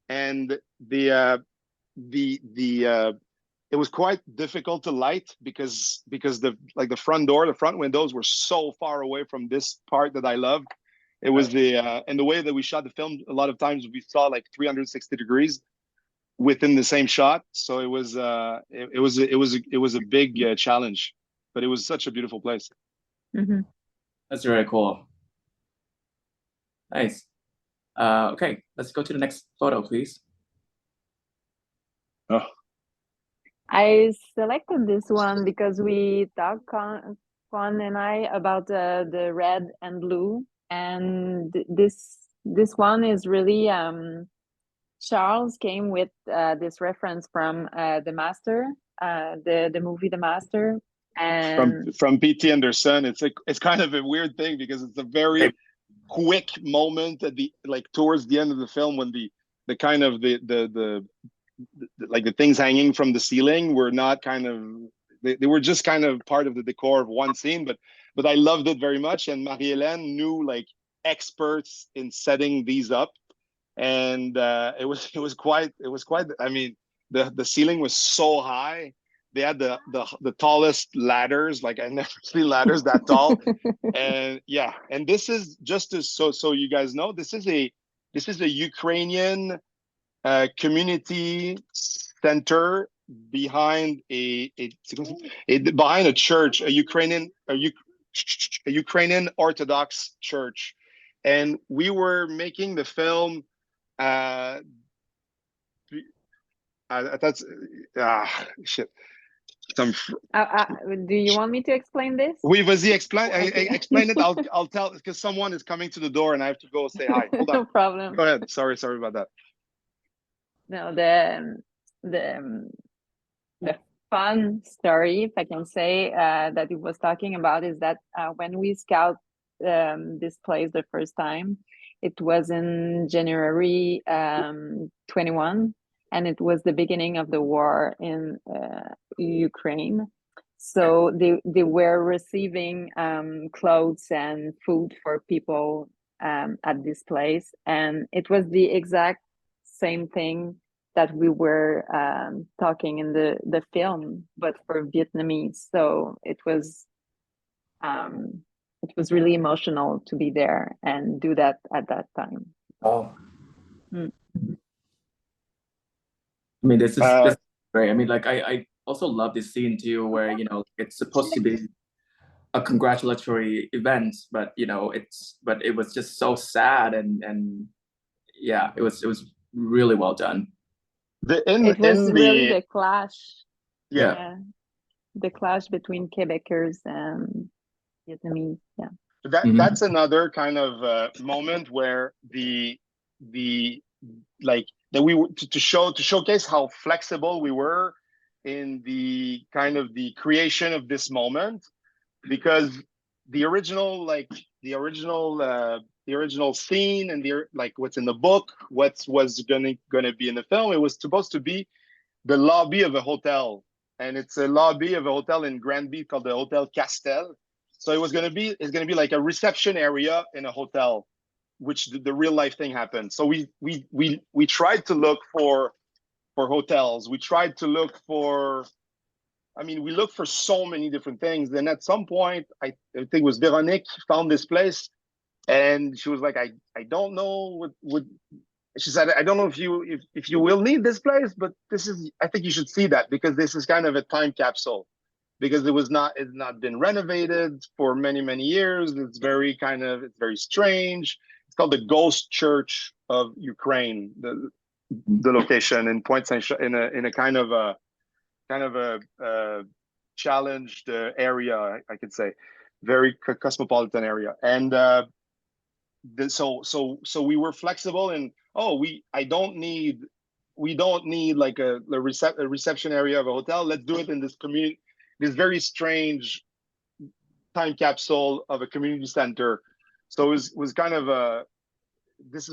and it was quite difficult to light because the front door, the front windows were so far away from this part that I loved. It was and the way that we shot the film, a lot of times we saw like 360 degrees within the same shot. So it was a big challenge, but it was such a beautiful place. Mm-hmm. That's very cool. Nice. Okay, let's go to the next photo, please. Oh. I selected this one because we talked, Juan and I, about the red and blue, and this one is really Charles came with this reference from The Master, the movie The Master, and from P.T. Anderson. It's kind of a weird thing because it's a very quick moment at towards the end of the film, when the kind of the like the things hanging from the ceiling were not kind of, they were just kind of part of the decor of one scene, but I loved it very much. And Marie-Hélène knew like experts in setting these up, and it was quite, I mean, the ceiling was so high. They had the tallest ladders, like I never seen ladders that tall. And yeah, and this is just so you guys know, this is a Ukrainian community center behind behind a church, a Ukrainian Orthodox church. And we were making the film shit. Do you want me to explain this? Oui, vas-y, explain it. I'll tell, because someone is coming to the door and I have to go say hi. Hold on. No problem. Go ahead. Sorry about that. No, the fun story, if I can say, that it was talking about is that when we scout this place the first time, it was in January 21, and it was the beginning of the war in Ukraine. So they were receiving clothes and food for people at this place, and it was the exact same thing that we were talking in the film, but for Vietnamese. So it was really emotional to be there and do that at that time. Oh. I mean, this is great. I mean, like I also love this scene too, where, you know, it's supposed to be a congratulatory event, but you know, it was just so sad, and yeah, it was really well done. It was really the clash. Yeah. The clash between Quebecers and Vietnamese. Yeah. That's another kind of moment where the like that we were to showcase how flexible we were in the kind of the creation of this moment, because the original scene and what's in the book, what was gonna be in the film, it was supposed to be the lobby of a hotel, and it's a lobby of a hotel in Granby called the Hotel Castel. So it's gonna be like a reception area in a hotel, which the real life thing happened. So we tried to look for hotels. We tried to look for, I mean, we looked for so many different things. Then at some point, I think it was Véronique found this place, And she was like, I don't know what she said, I don't know if you will need this place, but I think you should see that, because this is kind of a time capsule, because it's not been renovated for many years. It's very strange. It's called the Ghost Church of Ukraine, the location in Pointe Saint in a kind of a challenged area, I could say, very cosmopolitan area. And so we were flexible, and we don't need like a reception area of a hotel. Let's do it in this community, this very strange time capsule of a community center. So it was kind of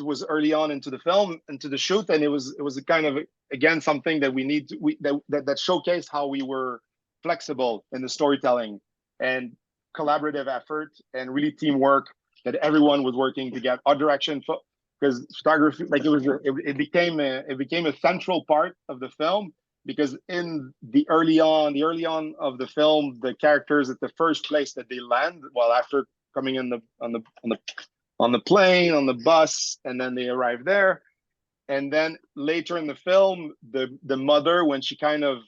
was early on into the film, into the shoot, and it was kind of, again, something that that showcased how we were flexible in the storytelling and collaborative effort and really teamwork, that everyone was working together. Art direction, because photography, like it became a central part of the film, because in the early on of the film, the characters at the first place that they land, well, after coming on the plane, on the bus, and then they arrive there. And then later in the film, the mother, when she kind of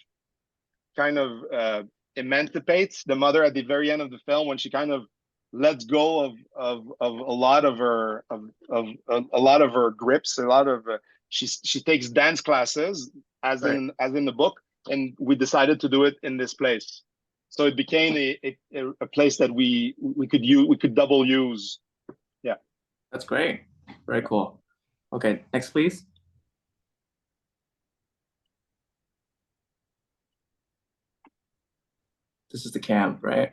emancipates, the mother at the very end of the film, when she kind of lets go of a lot of her grips, she takes dance classes, as in the book, and we decided to do it in this place. So it became a place that we could double use. Yeah. That's great. Very cool. Okay, next, please. This is the camp, right?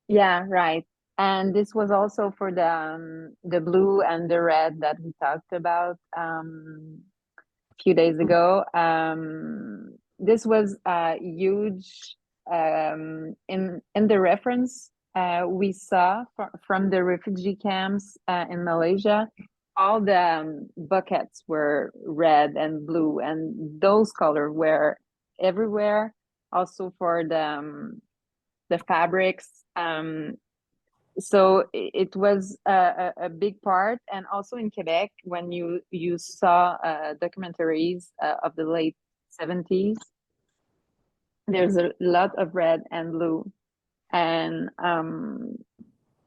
Yeah, right. And this was also for the blue and the red that we talked about a few days ago. This was huge in the reference we saw from the refugee camps in Malaysia. All the buckets were red and blue, and those colors were everywhere. Also for the fabrics. So it was a big part. And also in Quebec, when you saw documentaries of the late 70s, there's a lot of red and blue. And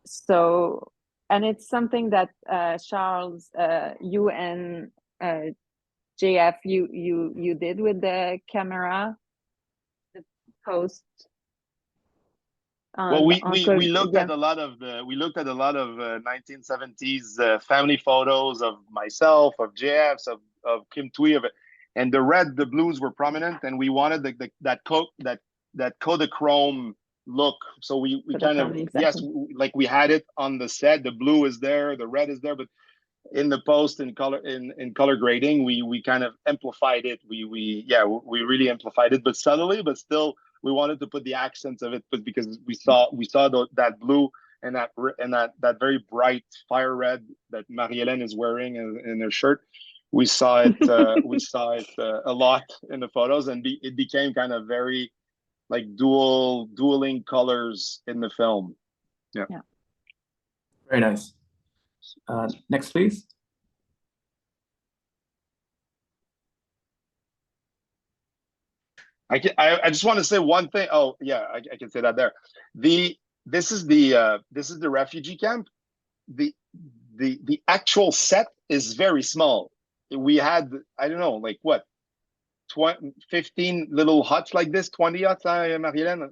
so, and it's something that Charles, you and JF, you did with the camera, the post. Well, we looked at a lot of 1970s family photos of myself, of JF's, of Kim Thúy, and the blues were prominent, and we wanted that Kodachrome look. So we kind of, exactly. Yes, like we had it on the set. The blue is there, the red is there, but in the post, in color grading, we kind of amplified it. We really amplified it, but subtly, but still. We wanted to put the accents of it, but because we saw that blue and that very bright fire red that Marie-Hélène is wearing in her shirt, we saw it a lot in the photos, and it became kind of very like dueling colors in the film. Yeah. Very nice. Next, please. I just want to say one thing. Oh yeah, I can say that there. This is the refugee camp. The actual set is very small. We had, I don't know, like what, 15 little huts like this, 20 huts, Marie-Hélène?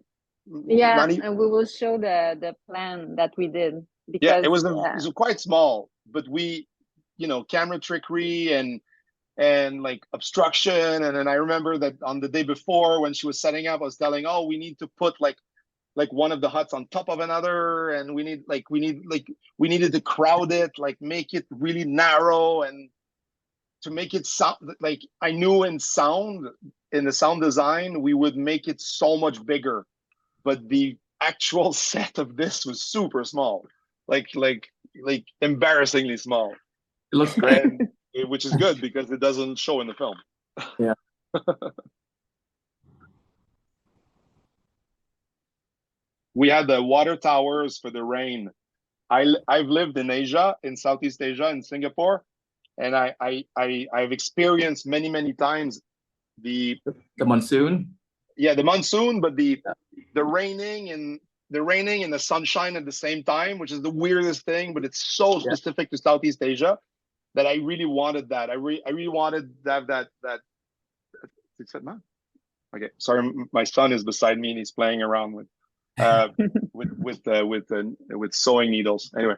Yeah, and we will show the plan that we did, because yeah, it was quite small, but we, camera trickery and like obstruction. And then I remember that on the day before, when she was setting up, I was telling, oh, we need to put like one of the huts on top of another, and we needed to crowd it, like make it really narrow, and to make it sound like, I knew in the sound design, we would make it so much bigger, but the actual set of this was super small, like embarrassingly small. It looks great. Which is good, because it doesn't show in the film. Yeah. We had the water towers for the rain. I've lived in Asia, in Southeast Asia, in Singapore, and I've experienced many times the monsoon. Yeah, the monsoon, but the raining and the sunshine at the same time, which is the weirdest thing, but it's so specific to Southeast Asia that I really wanted that. I really wanted to have that. Okay, sorry, my son is beside me and he's playing around with sewing needles. Anyway,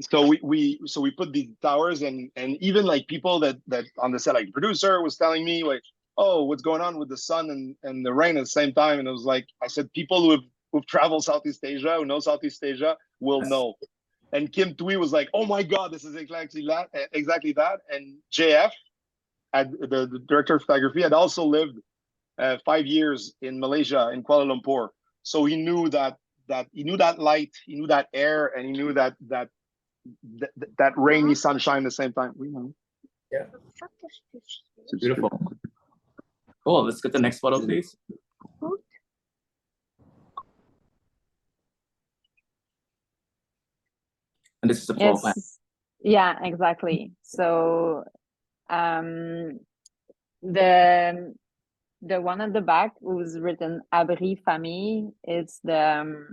so we put these towers, and even like people that on the set, like the producer was telling me like, oh, what's going on with the sun and the rain at the same time, and it was like, I said, people who've traveled Southeast Asia, who know Southeast Asia, will know. And Kim Thúy was like, oh my God, this is exactly that. And JF, the director of photography, had also lived 5 years in Malaysia, in Kuala Lumpur. So he knew that he knew that light, he knew that air, and he knew that rainy sunshine at the same time. Yeah. It's beautiful. Cool. Let's get the next photo, please. And this is the floor plan. Yeah, exactly. So the one at the back was written Abri Famille. It's the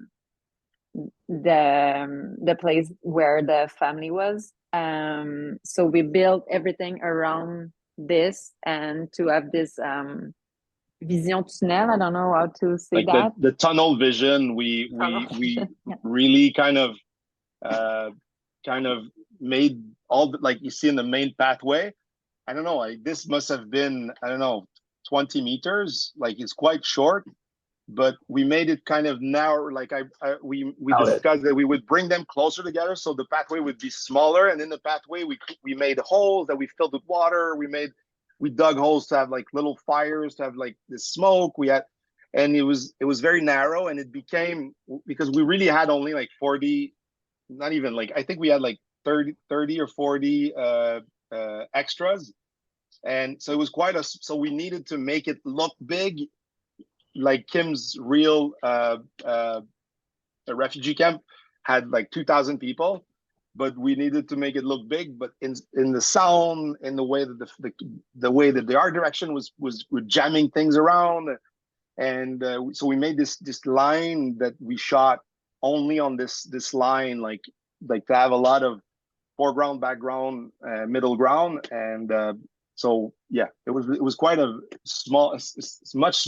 place where the family was. So we built everything around this, and to have this vision tunnel. I don't know how to say like that. The tunnel vision. We really kind of made all the, like you see in the main pathway. I don't know. This must have been, I don't know, 20 meters. Like it's quite short, but we made it kind of narrow. Like we discussed that we would bring them closer together, so the pathway would be smaller. And in the pathway, we made holes that we filled with water. We dug holes to have like little fires, to have like the smoke. And it was very narrow, and it became, because we really had only like 40, not even like, I think we had like 30 or 40 extras. And so it was so we needed to make it look big, like Kim's real refugee camp had like 2,000 people, but we needed to make it look big. But in the sound, in the way that the way that the art direction was jamming things around, and so we made this line that we shot only on this line, like to have a lot of foreground, background, middle ground, and so yeah, it was quite a small, much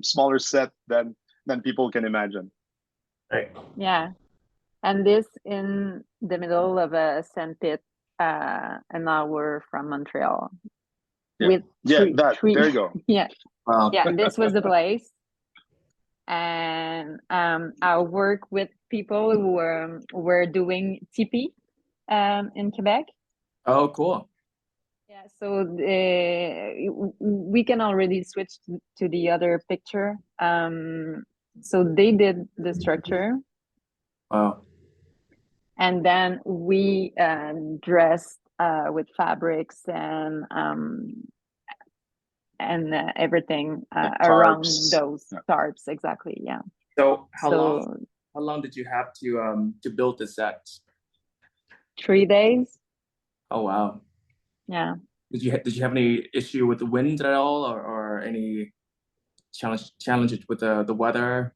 smaller set than people can imagine. Right. Yeah, and this in the middle of a sand pit, an hour from Montreal. Yeah. With there you go. Yeah. Wow. Yeah, this was the place. And I work with people who were doing TP in Quebec. Oh, cool. Yeah, so we can already switch to the other picture. So they did the structure. Wow. And then we dressed with fabrics and everything around those tarps. Exactly. Yeah. So how long did you have to build the set? 3 days. Oh wow. Yeah. Did you have any issue with the wind at all, or any challenges with the weather,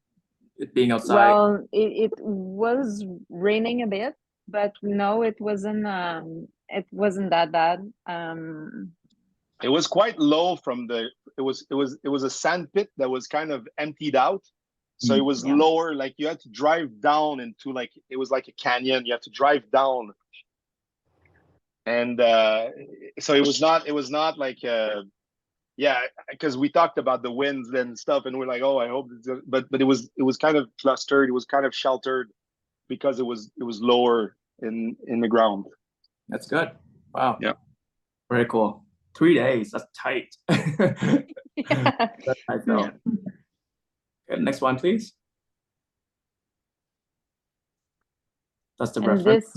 it being outside? Well, it was raining a bit, but no, it wasn't that bad. It was quite low from it was a sand pit that was kind of emptied out. So it was lower, like you had to drive down into like, it was like a canyon. You have to drive down. And so it was not like, because we talked about the winds and stuff, and we're like, oh, I hope, but it was kind of clustered. It was kind of sheltered because it was lower in the ground. That's good. Wow. Yeah. Very cool. 3 days. That's tight. That's tight though. Okay, next one, please. That's the reference.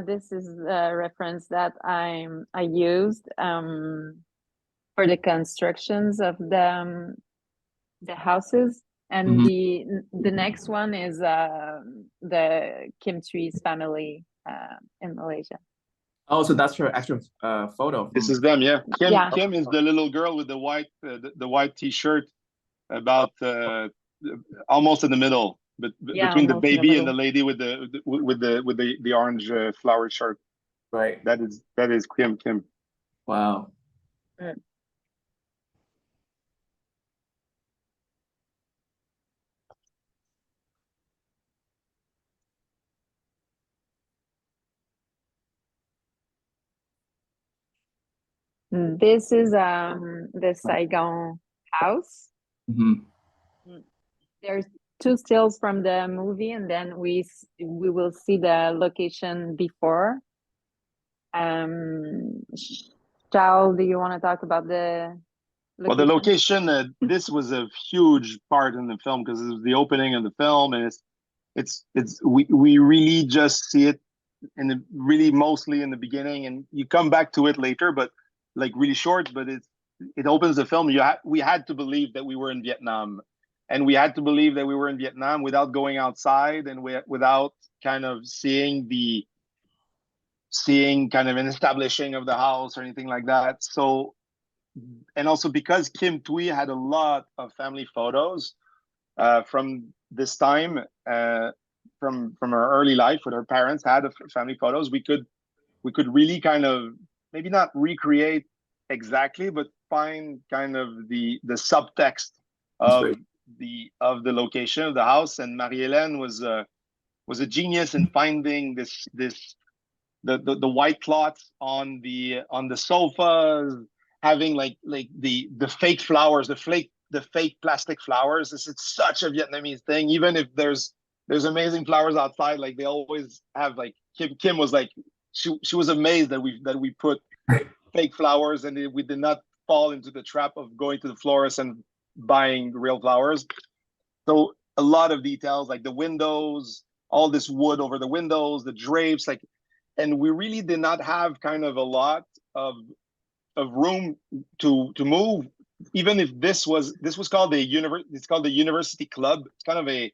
This is a reference that I used for the constructions of the houses, And the next one is the Kim Thúy's family in Malaysia. Oh, so that's her actual photo. This is them, yeah. Kim, Yeah. Kim is the little girl with the white t-shirt, about almost in the middle, but between the baby and the lady with the orange flowered shirt. Right. That is Kim. Wow. This is the Saigon house. There's two stills from the movie, and then we will see the location before. Charles, do you want to talk about the location? Well, the location, this was a huge part in the film because it was the opening of the film, and we really just see it really mostly in the beginning, and you come back to it later, but like really short. But it opens the film. We had to believe that we were in Vietnam, and we had to believe that we were in Vietnam without going outside and without kind of seeing kind of an establishing of the house or anything like that. So, and also because Kim Thúy had a lot of family photos from this time, from her early life with her parents, had family photos. We could really kind of maybe not recreate exactly, but find kind of the subtext of the location of the house. And Marie-Hélène was a genius in finding the white cloths on the sofas, having like the fake flowers, the fake plastic flowers. It's such a Vietnamese thing. Even if there's amazing flowers outside, like they always have. Like Kim was like, she was amazed that we put fake flowers, and we did not fall into the trap of going to the florist and buying real flowers. So a lot of details, like the windows, all this wood over the windows, the drapes, like, and we really did not have kind of a lot of room to move. Even if this was called it's called the University Club. It's kind of a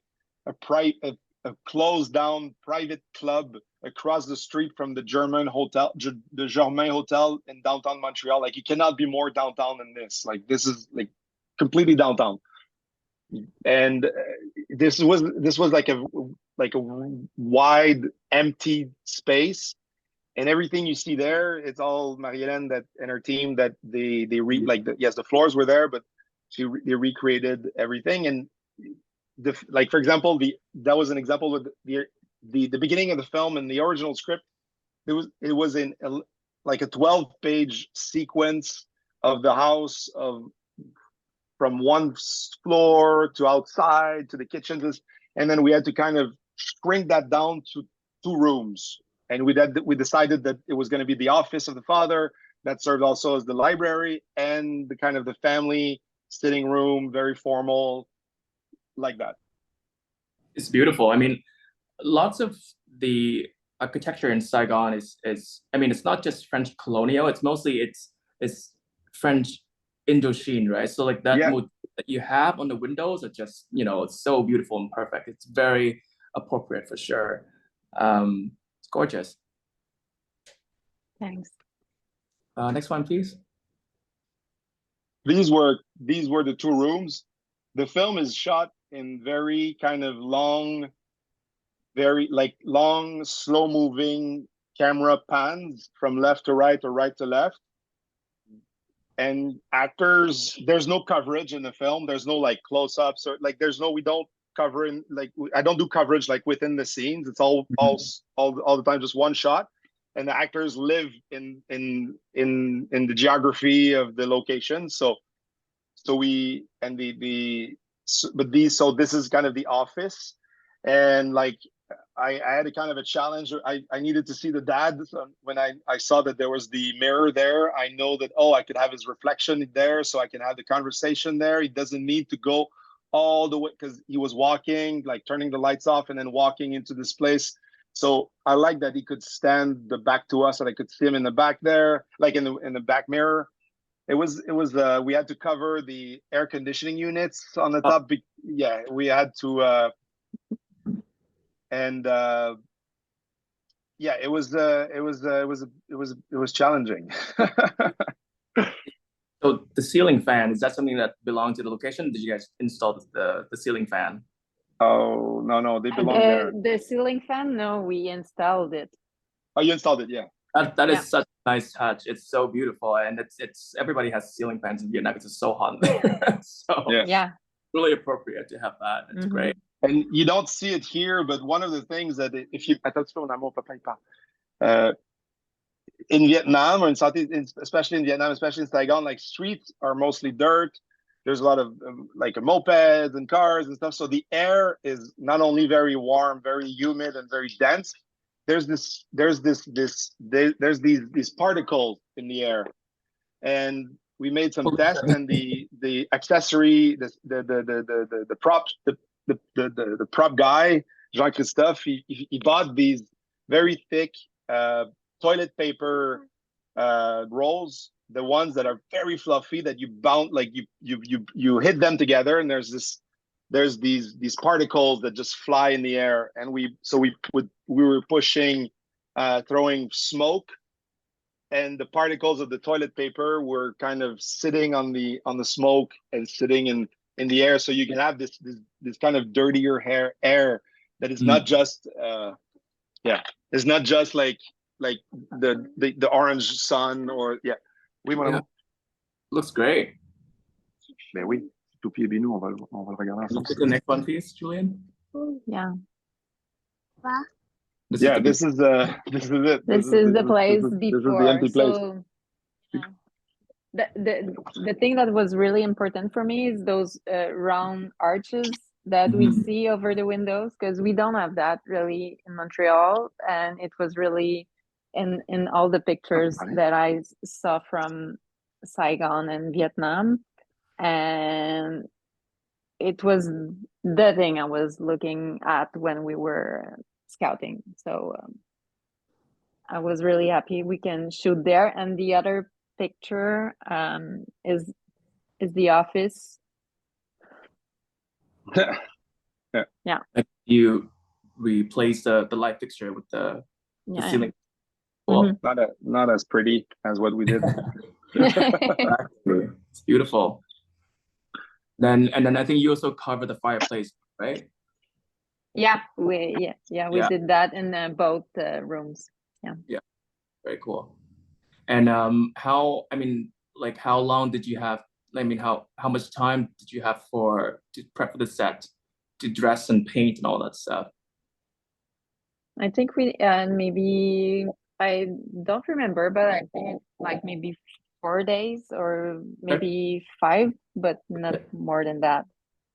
closed down private club across the street from the German hotel, the Germain Hotel in downtown Montreal. Like, you cannot be more downtown than this. Like, this is like completely downtown. And this was like a wide empty space, and everything you see there, it's all Marie-Hélène and her team that the floors were there, but they recreated everything. And for example, that was an example of the beginning of the film. In the original script, it was in like a 12-page sequence of the house, from one floor to outside to the kitchens, and then we had to kind of shrink that down to 2 rooms. And we decided that it was going to be the office of the father that served also as the library, and the kind of the family sitting room, very formal, like that. It's beautiful. I mean, lots of the architecture in Saigon is I mean, it's not just French colonial. It's mostly it's French Indochine, right? So like that mood that you have on the windows are just, it's so beautiful and perfect. It's very appropriate for sure. It's gorgeous. Thanks. Next one, please. These were the 2 rooms. The film is shot in very kind of long, slow moving camera pans from left to right or right to left. And actors, there's no coverage in the film. There's no like close-ups, or like we don't cover in, like, I don't do coverage like within the scenes. It's all the time just one shot, and the actors live in the geography of the location. So this is kind of the office, and like I had a kind of a challenge. I needed to see the dad. So when I saw that there was the mirror there, I know that, I could have his reflection there, so I can have the conversation there. He doesn't need to go all the way, because he was walking, like turning the lights off and then walking into this place. So I like that he could stand the back to us, and I could see him in the back there, like in the back mirror. It was we had to cover the air conditioning units on the top. Yeah, we had to yeah, it was challenging. So the ceiling fan, is that something that belonged to the location? Did you guys install the ceiling fan? Oh, no, they belong there. The ceiling fan, no, we installed it. Oh, you installed it, yeah. That is such a nice touch. It's so beautiful, and it's everybody has ceiling fans in Vietnam because it's so hot there. So yeah, really appropriate to have that. It's great. And you don't see it here, but one of the things that if you in Vietnam, or especially in Vietnam, especially in Saigon, like streets are mostly dirt. There's a lot of like mopeds and cars and stuff. So the air is not only very warm, very humid, and very dense. There's these particles in the air, and we made some tests, and the accessory, the prop guy, Jean-Christophe, he bought these very thick toilet paper rolls, the ones that are very fluffy, that you bound, like you hit them together, and there's these particles that just fly in the air, and we were pushing, throwing smoke, and the particles of the toilet paper were kind of sitting on the smoke and sitting in the air, so you can have this kind of dirtier air that is not just it's not just like the orange sun, or looks great. Ben oui, Toupie et Binou, on va le regarder ensemble. Look at the next one, please, Julian. Yeah. This is it. This is the place before. This is the empty place. So, the thing that was really important for me is those round arches that we see over the windows, because we don't have that really in Montreal, and it was really in all the pictures that I saw from Saigon and Vietnam, and it was the thing I was looking at when we were scouting. So I was really happy we can shoot there. And the other picture is the office. Yeah. You replace the light fixture with the ceiling. Well, not as pretty as what we did. It's beautiful. Then I think you also covered the fireplace, right? Yeah, we did that in both rooms. Yeah, very cool. And how long did you have? I mean, how much time did you have to prep for the set, to dress and paint and all that stuff? I think we maybe, I don't remember, but I think like maybe 4 days or maybe 5, but not more than that.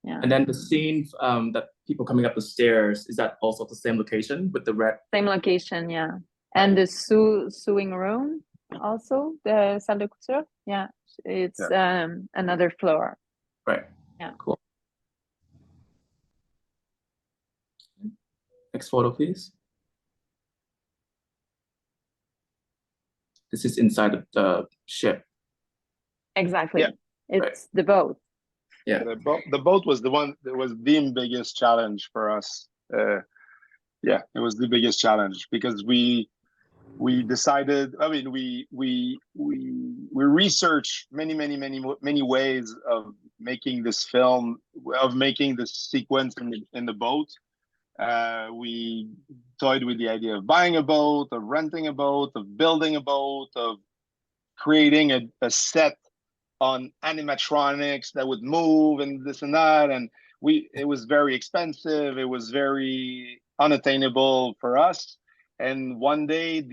Yeah. And then the scene that people coming up the stairs, is that also the same location with the red? Same location, yeah. And the sewing room also, the salle de couture. Yeah, it's another floor. Right. Yeah. Cool. Next photo, please. This is inside of the ship. Exactly. Yeah. It's the boat. Yeah. The boat was the one that was the biggest challenge for us. Yeah, it was the biggest challenge because we decided. I mean, we researched many ways of making this film, of making this sequence in the boat. We toyed with the idea of buying a boat, of renting a boat, of building a boat, of creating a set on animatronics that would move and this and that. And it was very expensive. It was very unattainable for us. And one day,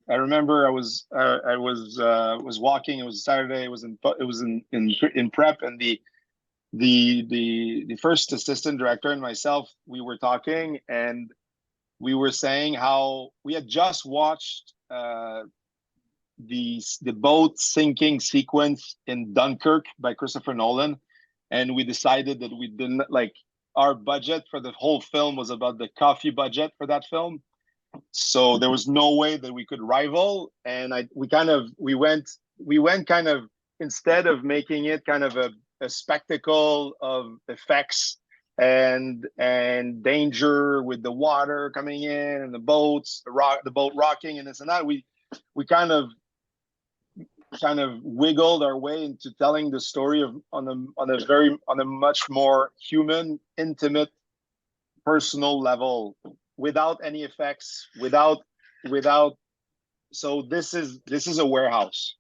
I remember I was walking. It was Saturday. It was in prep, and the first assistant director and myself, we were talking, and we were saying how we had just watched the boat sinking sequence in Dunkirk by Christopher Nolan, and we decided that we didn't our budget for the whole film was about the coffee budget for that film. So there was no way that we could rival, and we went kind of instead of making it kind of a spectacle of effects and danger with the water coming in and the boat rocking and this and that, we kind of wiggled our way into telling the story on a much more human, intimate, personal level, without any effects, without. So this is a warehouse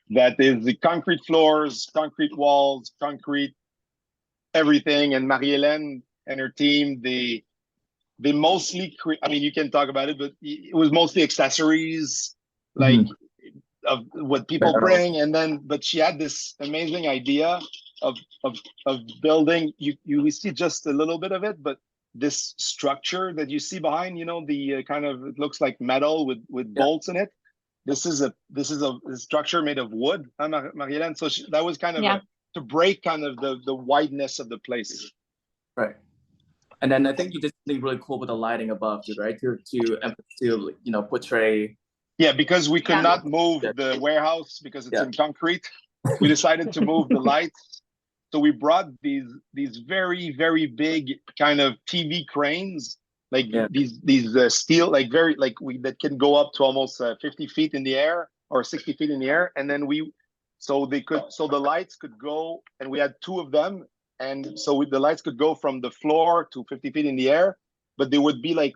that is the concrete floors, concrete walls, concrete everything. And Marie-Hélène and her team, they mostly I mean, you can talk about it, but it was mostly accessories, like of what people bring. And then, but she had this amazing idea of building. You see just a little bit of it, but this structure that you see behind, the kind of, it looks like metal with bolts in it. This is a structure made of wood, huh, Marie-Hélène? So that was kind of to break kind of the wideness of the place. Right. And then I think you did something really cool with the lighting above you, right? To portray. Yeah, because we could not move the warehouse because it's in concrete. We decided to move the lights. So we brought these very, very big kind of TV cranes, like these steel, like that can go up to almost 50 feet in the air or 60 feet in the air. And then so the lights could go, and we had two of them. And so the lights could go from the floor to 50 feet in the air, but they would be like,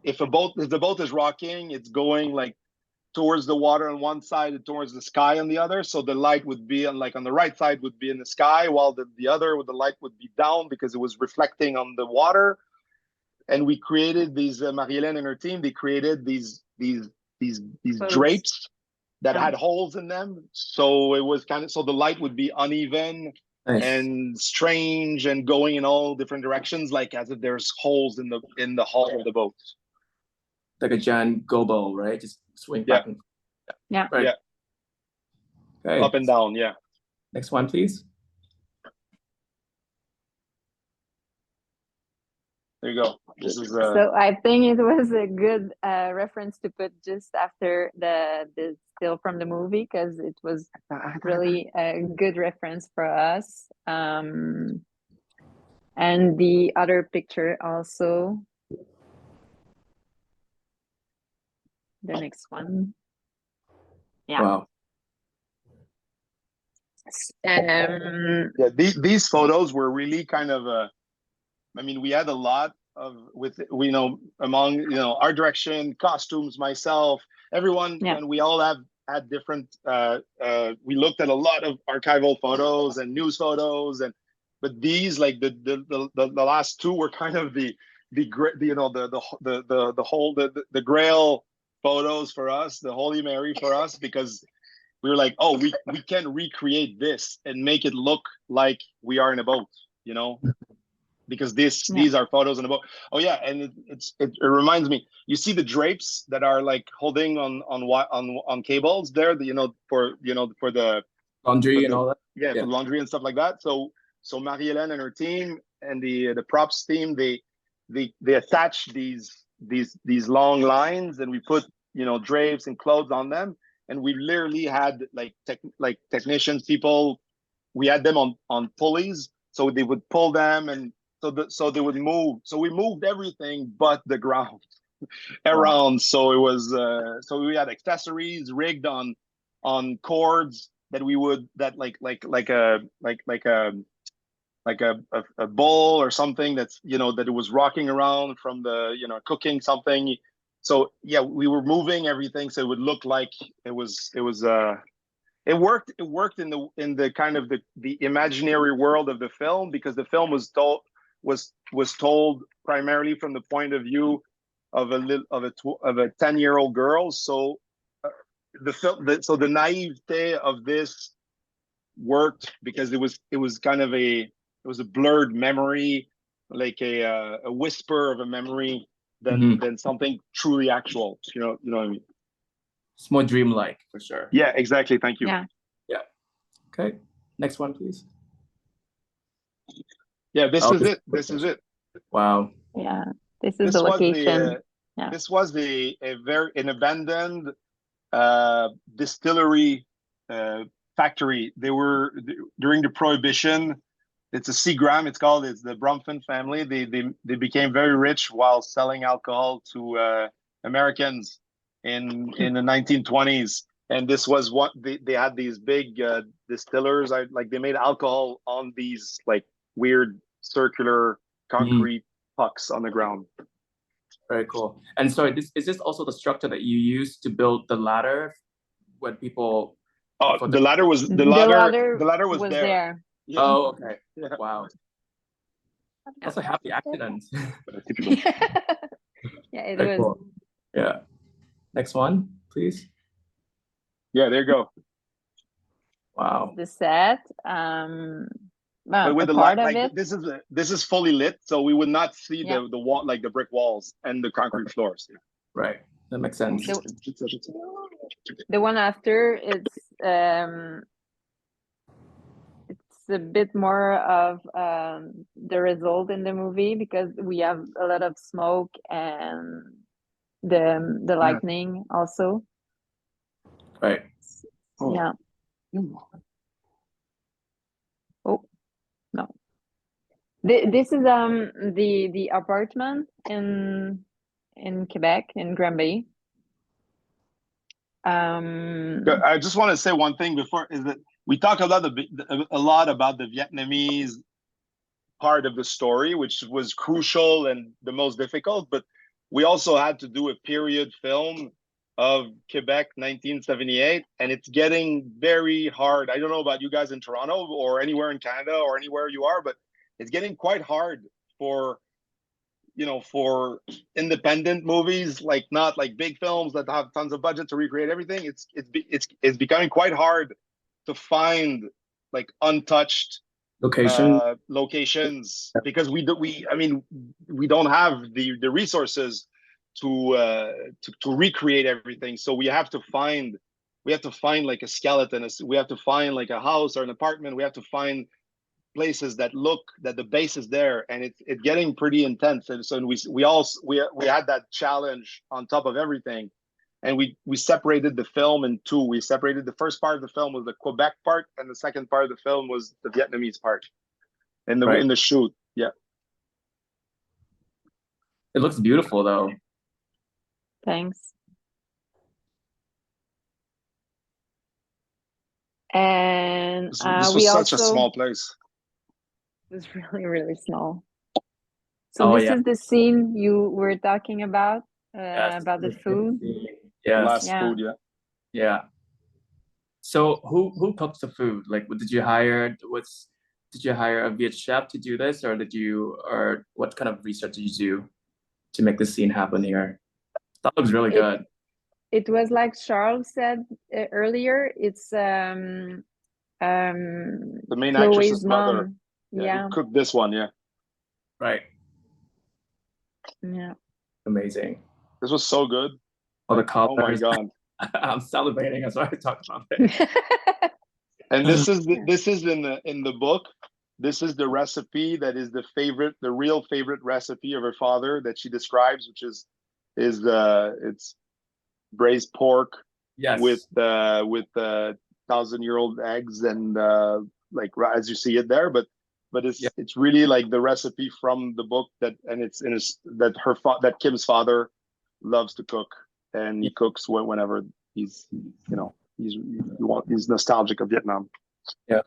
if the boat is rocking, it's going like towards the water on one side and towards the sky on the other. So the light would be on the right side would be in the sky, while the light would be down because it was reflecting on the water. And we created these, Marie-Hélène and her team, they created these drapes that had holes in them. So it was so the light would be uneven and strange and going in all different directions, like as if there's holes in the hull of the boat. Like a giant gobo, right? Just swing back and forth. Yeah. Right. Yeah. Okay. Up and down, yeah. Next one, please. There you go. This is So I think it was a good reference to put just after the still from the movie, because it was really a good reference for us. And the other picture also. The next one. Yeah. Wow. These photos were really kind of I mean, we had a lot of among art direction, costumes, myself, everyone, and we all had different. We looked at a lot of archival photos and news photos, but these, like the last two, were kind of the Grail photos for us, the Holy Mary for us, because we were like, oh, we can recreate this and make it look like we are in a boat, because these are photos in a boat. Oh yeah, and it reminds me. You see the drapes that are like holding on cables there, for the laundry and all that. Yeah, for laundry and stuff like that. So Marie-Hélène and her team and the props team, they attach these long lines, and we put drapes and clothes on them, and we literally had like technicians, people, we had them on pulleys, so they would pull them, and so they would move. So we moved everything but the ground around. So it was so we had accessories rigged on cords that we would like a bowl or something that's that it was rocking around from the cooking something. So yeah, we were moving everything so it would look like it worked in the kind of the imaginary world of the film, because the film was told primarily from the point of view of a 10-year-old girl. So the naivete of this worked because it was kind of a blurred memory, like a whisper of a memory than something truly actual. You know what I mean? It's more dreamlike for sure. Yeah, exactly. Thank you. Yeah. Okay. Next one, please. Yeah, this is it. Wow. Yeah, this is the location. This was an abandoned distillery factory. They were during the Prohibition. It's a Seagram. It's called. It's the Bromford family. They became very rich while selling alcohol to Americans in the 1920s. And this was what they had these big distillers. They made alcohol on these like weird circular concrete pucks on the ground. Very cool. And so is this also the structure that you used to build the ladder when people? Oh, the ladder was there. Yeah. Oh, okay. Yeah. Wow. That's a happy accident. Yeah, it very was. Cool. Yeah. Next one, please. Yeah, there you go. Wow. The set. But with a part of it. This is fully lit, so we would not see the wall, like the brick walls and the concrete floors. Right. That makes sense. The one after it's a bit more of the result in the movie because we have a lot of smoke and the lightning also. Right. Oh. Yeah. Oh no. This is the apartment in Quebec in Granby. I just want to say one thing before is that we talk a lot about the Vietnamese part of the story, which was crucial and the most difficult, but we also had to do a period film of Quebec 1978, and it's getting very hard. I don't know about you guys in Toronto or anywhere in Canada or anywhere you are, but it's getting quite hard for independent movies, like not like big films that have tons of budget to recreate everything. It's becoming quite hard to find like untouched locations because we don't have the resources to recreate everything. So we have to find like a skeleton. We have to find like a house or an apartment. We have to find places that the base is there, and it's getting pretty intense. And so we had that challenge on top of everything, and we separated the film in two. We separated the first part of the film was the Quebec part, and the second part of the film was the Vietnamese part. In the shoot, yeah. It looks beautiful, though. Thanks. And this was such a small place. It was really, really small. So this is the scene you were talking about, about the food. Yes. Last food, yeah. Yeah. So who cooks the food? Like, did you hire a Viet chef to do this, or what kind of research did you do to make this scene happen here? That looks really good. It was like Charles said earlier. It's the main actress's mother. Yeah. Who cooked this one, yeah. Right. Yeah. Amazing. This was so good. Oh, the colors. Oh my god. I'm salivating as I talk about it. And this is in the book. This is the recipe that is the real favorite recipe of her father that she describes, which is it's braised pork with 1,000-year-old eggs and like as you see it there, but it's really like the recipe from the book that Kim's father loves to cook, and he cooks whenever he's nostalgic of Vietnam. Yeah,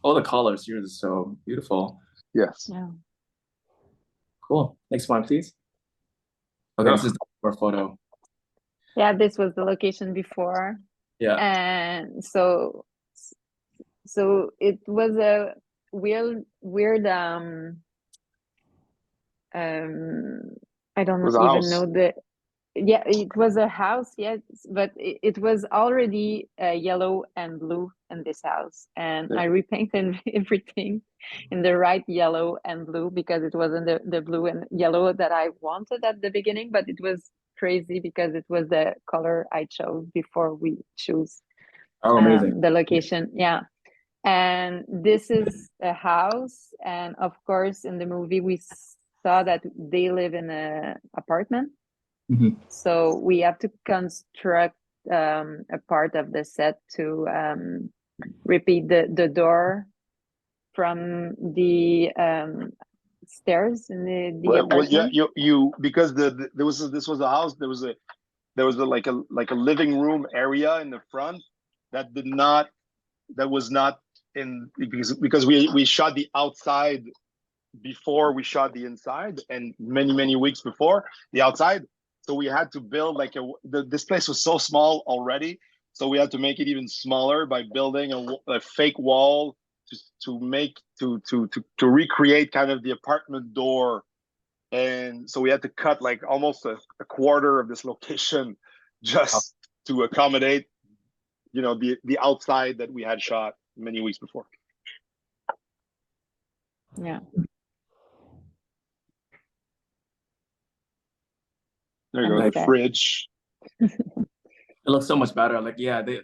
all the colors here is so beautiful. Yes. Yeah. Cool. Next one, please. Okay, this is the photo. Yeah, this was the location before. Yeah. And so it was a weird I don't even know it was a house, yes, but it was already yellow and blue in this house, and I repainted everything in the right yellow and blue because it wasn't the blue and yellow that I wanted at the beginning, but it was crazy because it was the color I chose before we choose the location. Yeah. And this is a house, and of course in the movie we saw that they live in an apartment. Mm-hmm. So we have to construct a part of the set to repeat the door from the stairs in the Well, yeah, apartment. you because this was a house. There was like a living room area in the front that was not in, because we shot the outside before we shot the inside, and many weeks before the outside. So we had to build like this place was so small already, so we had to make it even smaller by building a fake wall to recreate kind of the apartment door. And so we had to cut like almost a quarter of this location just to accommodate, the outside that we had shot many weeks before. Yeah. There you go, the fridge. It looks so much better. Like, yeah, the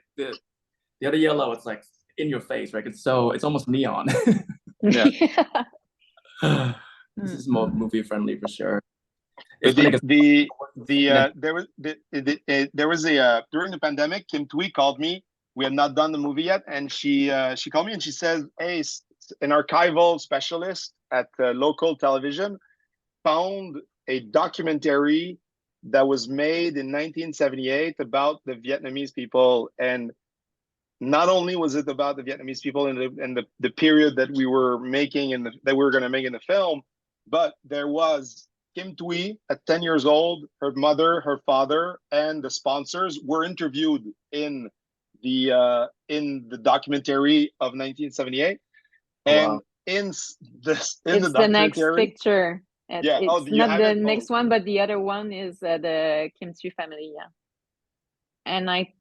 other yellow, it's like in your face, right? It's almost neon. Yeah. This is more movie friendly for sure. There was during the pandemic, Kim Thúy called me. We had not done the movie yet, and she called me and she says, "Hey, an archival specialist at local television found a documentary that was made in 1978 about the Vietnamese people, and not only was it about the Vietnamese people and the period that we were making and that we were going to make in the film, but there was Kim Thúy at 10 years old, her mother, her father, and the sponsors were interviewed in the documentary of 1978, and wow. It's the next picture. Yeah. It's not the next one, but the other one is the Kim Thúy family. Yeah, and I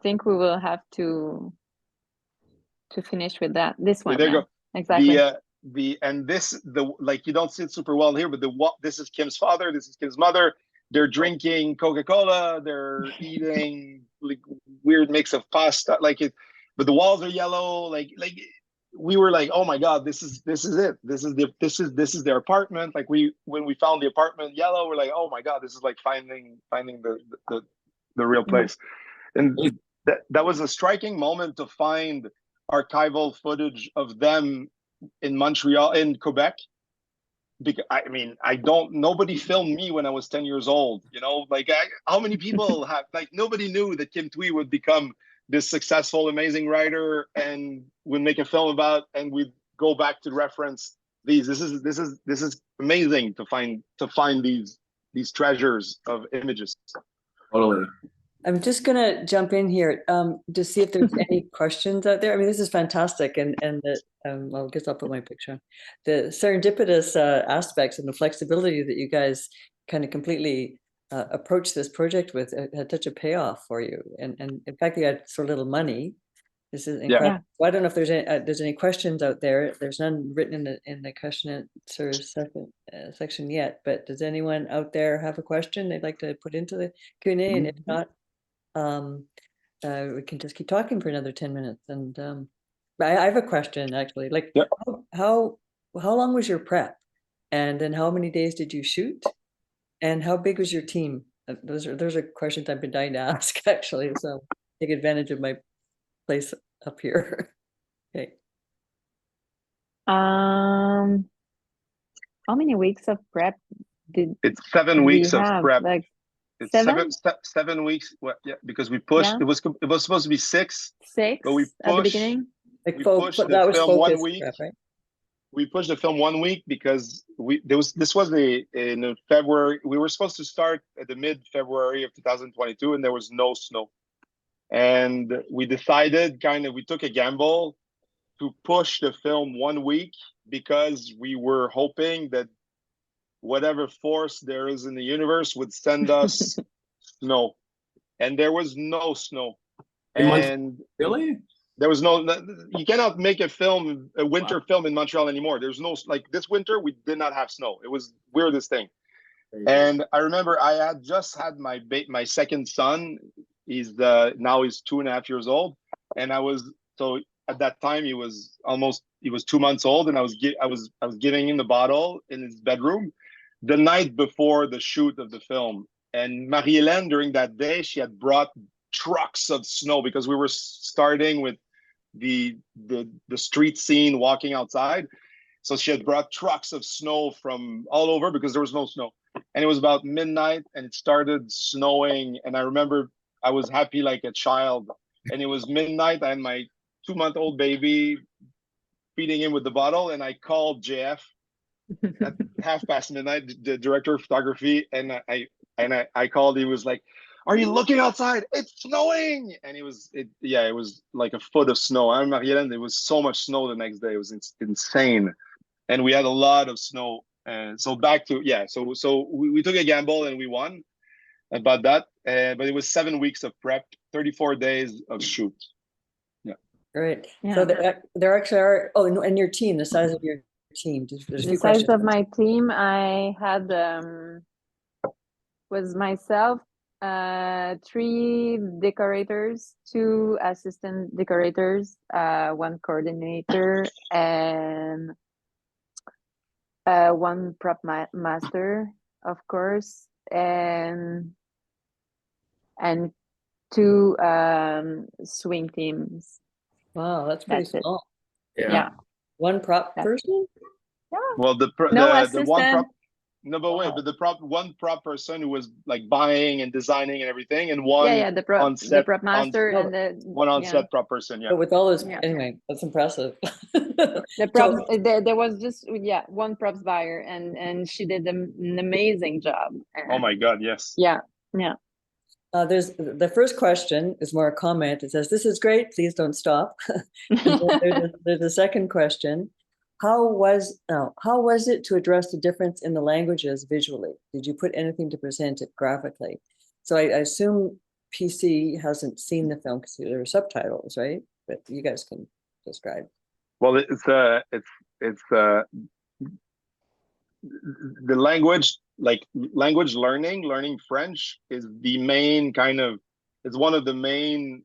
think we will have to finish with that. This one. There you go. Exactly. Like, you don't see it super well here, but this is Kim's father, this is Kim's mother. They're drinking Coca-Cola. They're eating like weird mix of pasta. But the walls are yellow. Like we were like, oh my God, this is it. This is their apartment. Like when we found the apartment yellow, we're like, oh my God, this is like finding the real place. And that was a striking moment to find archival footage of them in Montreal, in Quebec. Because nobody filmed me when I was 10 years old. How many people have, nobody knew that Kim Thúy would become this successful, amazing writer and would make a film about, and we'd go back to reference these. This is amazing to find these treasures of images. Totally. I'm just gonna jump in here to see if there's any questions out there. I mean, this is fantastic, and I guess I'll put my picture on. The serendipitous aspects and the flexibility that you guys kind of completely approached this project with had such a payoff for you, and in fact, you had so little money. This is incredible. Yeah. So I don't know if there's any questions out there. There's none written in the question and answer section yet. But does anyone out there have a question they'd like to put into the Q&A? And if not, we can just keep talking for another 10 minutes. And I have a question actually. Like, yep. How long was your prep? And then how many days did you shoot? And how big was your team? Those are questions I've been dying to ask actually. So take advantage of my place up here. Okay. How many weeks of prep it's 7 weeks of prep. Like it's 7 weeks. Well, yeah, because we pushed. Yeah. It was supposed to be 6. 6. But we pushed at the beginning. We pushed the film 1 week. Prep, right? We pushed the film 1 week because this was in February. We were supposed to start at the mid-February of 2022, and there was no snow. And we decided, we took a gamble to push the film 1 week because we were hoping that whatever force there is in the universe would send us snow. And there was no snow. And really? There was no, you cannot make a winter film in Montreal anymore. There's no, this winter, we did not have snow. It was weirdest thing. And I remember I had just had my second son. He's now he's 2.5 years old. And so at that time he was 2 months old, and I was giving him the bottle in his bedroom the night before the shoot of the film. And Marie-Hélène, during that day, she had brought trucks of snow because we were starting with the street scene, walking outside. So she had brought trucks of snow from all over because there was no snow. And it was about midnight and it started snowing. And I remember I was happy like a child. And it was midnight. I had my 2-month-old baby feeding him with the bottle. And I called JF at midnight, the director of photography. And I called, he was like, "Are you looking outside? It's snowing!" And it was like a foot of snow. I'm Marie-Hélène, there was so much snow the next day. It was insane. And we had a lot of snow. And so back to, so we took a gamble and we won about that. But it was 7 weeks of prep, 34 days of shoot. Yeah. Great. Yeah. So there actually are, and your team, the size of your team. There's a The few size questions. of my team, I had was myself, 3 decorators, 2 assistant decorators, 1 coordinator, and 1 prop master, of course, and 2 swing teams. Wow, that's pretty That's it. small. Yeah. 1 prop person? Yeah. Well, the assistant. one prop. No, but wait, but one prop person who was like buying and designing and everything, and one the prop master and the one on set prop person. Yeah. But with all those, anyway, that's impressive. The props, there was just 1 props buyer, and she did an amazing job. Oh my God, yes. Yeah. There's the first question is more a comment. It says, "This is great. Please don't stop." There's a second question. How was it to address the difference in the languages visually? Did you put anything to present it graphically? So I assume PC hasn't seen the film because there are subtitles, right? But you guys can describe. Well, it's the language, like language learning French is the main it's one of the main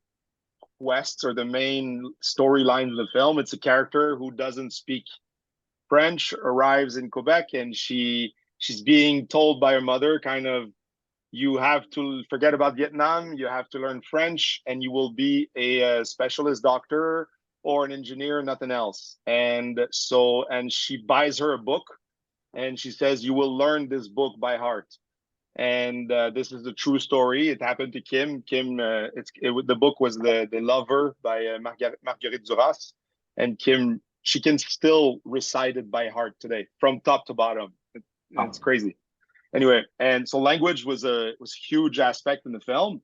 quests or the main storylines of the film. It's a character who doesn't speak French, arrives in Quebec, and she's being told by her mother, you have to forget about Vietnam, you have to learn French, and you will be a specialist doctor or an engineer, nothing else. And she buys her a book, and she says, "You will learn this book by heart." And this is the true story. It happened to Kim. The book was the Lover by Marguerite Duras, and Kim, she can still recite it by heart today, from top to bottom. It's crazy. Anyway, and so language was a huge aspect in the film.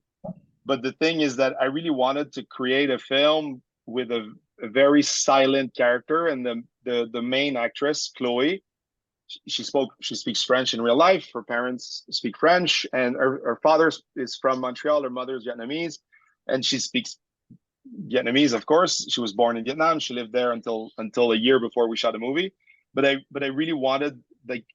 But the thing is that I really wanted to create a film with a very silent character, and the main actress, Chloe, she speaks French in real life. Her parents speak French, and her father is from Montreal. Her mother is Vietnamese, and she speaks Vietnamese, of course. She was born in Vietnam. She lived there until a year before we shot the movie. But I really wanted, like,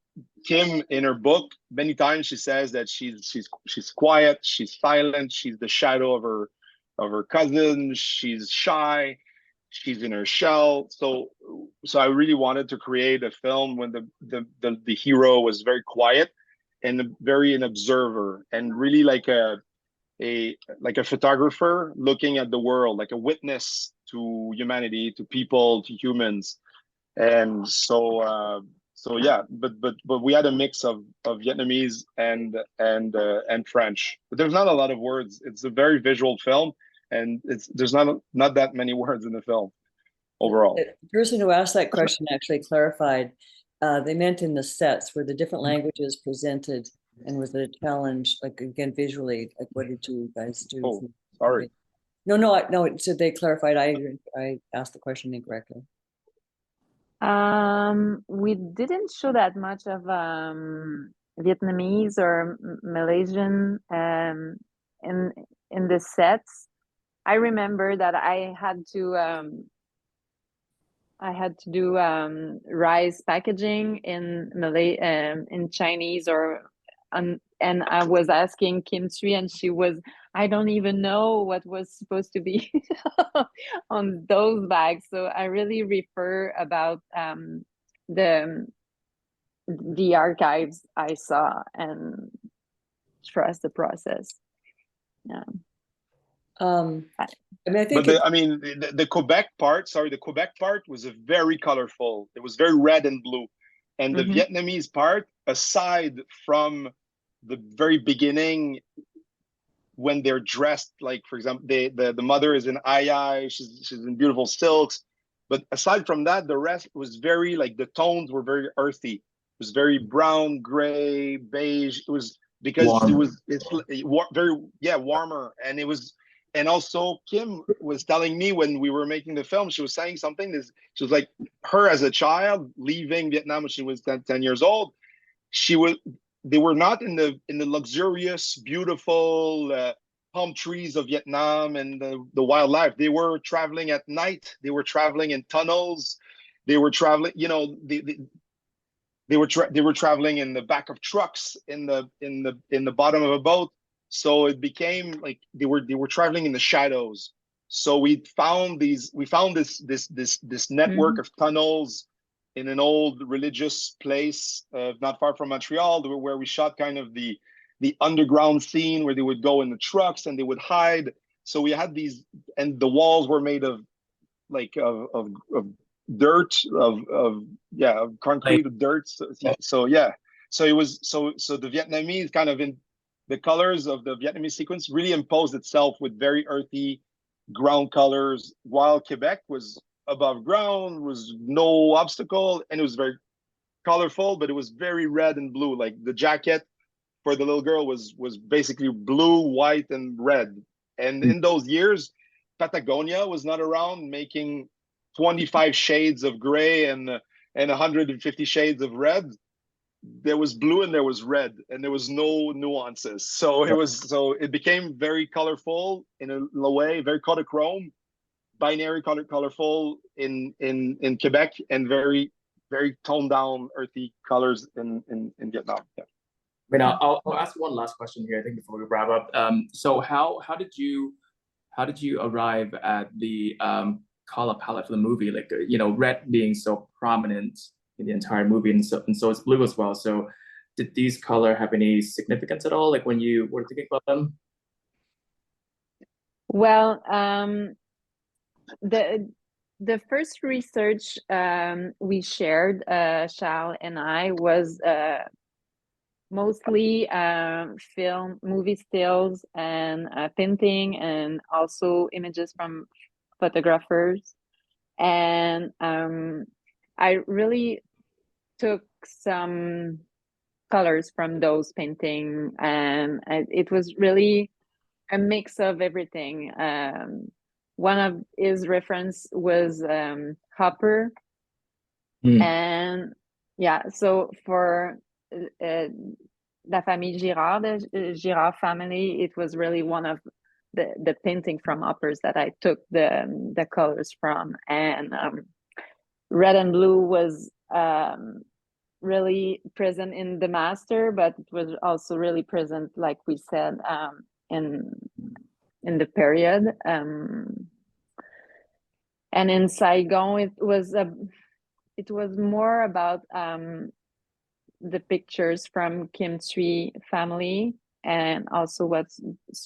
Kim, in her book, many times she says that she's quiet, she's silent, she's the shadow of her cousin, she's shy, she's in her shell. So I really wanted to create a film when the hero was very quiet and very an observer, and really like a photographer looking at the world, like a witness to humanity, to people, to humans. And so yeah, but we had a mix of Vietnamese and French, but there's not a lot of words. It's a very visual film, and there's not that many words in the film overall. The person who asked that question actually clarified. They meant in the sets where the different languages presented, and was it a challenge, like, again, visually, like, what did you guys do? Oh, sorry. No. So they clarified. I asked the question incorrectly. We didn't show that much of Vietnamese or Malaysian in the sets. I remember that I had to do rice packaging in Malay, in Chinese, and I was asking Kim Thúy, and she was, I don't even know what was supposed to be on those bags. So I really refer about the archives I saw and trust the process. Yeah. I mean, I But think the Quebec part, sorry, the Quebec part was a very colorful. It was very red and blue. And the Vietnamese part, aside from the very beginning, when they're dressed, like for example, the mother is in ai, she's in beautiful silks. But aside from that, the rest was very like the tones were very earthy. It was very brown, gray, beige. It was because very warmer, and it was. And also, Kim was telling me when we were making the film, she was saying something. She was like, her as a child leaving Vietnam when she was 10 years old, they were not in the luxurious, beautiful palm trees of Vietnam and the wildlife. They were traveling at night. They were traveling in tunnels. They were traveling, they were traveling in the back of trucks, in the bottom of a boat. So it became like they were traveling in the shadows. So we found this network of tunnels in an old religious place not far from Montreal, where we shot kind of the underground scene where they would go in the trucks and they would hide. So we had these, and the walls were made of dirt, of concrete, of dirt. So it was so the Vietnamese kind of in the colors of the Vietnamese sequence really imposed itself with very earthy ground colors, while Quebec was above ground, was no obstacle, and it was very colorful, but it was very red and blue. Like the jacket for the little girl was basically blue, white, and red. And in those years, Patagonia was not around making 25 shades of gray and 150 shades of red. There was blue and there was red, and there was no nuances. So it became very colorful in a way, very colorchrome, binary colorful in Quebec, and very toned down, earthy colors in Vietnam. Yeah. I mean, I'll ask one last question here, I think, before we wrap up. So how did you arrive at the color palette for the movie? Like, red being so prominent in the entire movie, and so it's blue as well. So did these color have any significance at all, like when you were thinking about them? Well, the first research we shared, Charles and I, was mostly movie stills and painting, and also images from photographers. And I really took some colors from those paintings, and it was really a mix of everything. One of his reference was Hopper. And so for La Famille Girard, the Girard family, it was really one of the painting from Hoppers that I took the colors from. And red and blue was really present in the master, but it was also really present, like we said, in the period. And in Saigon, it was more about the pictures from Kim Thúy family, and also what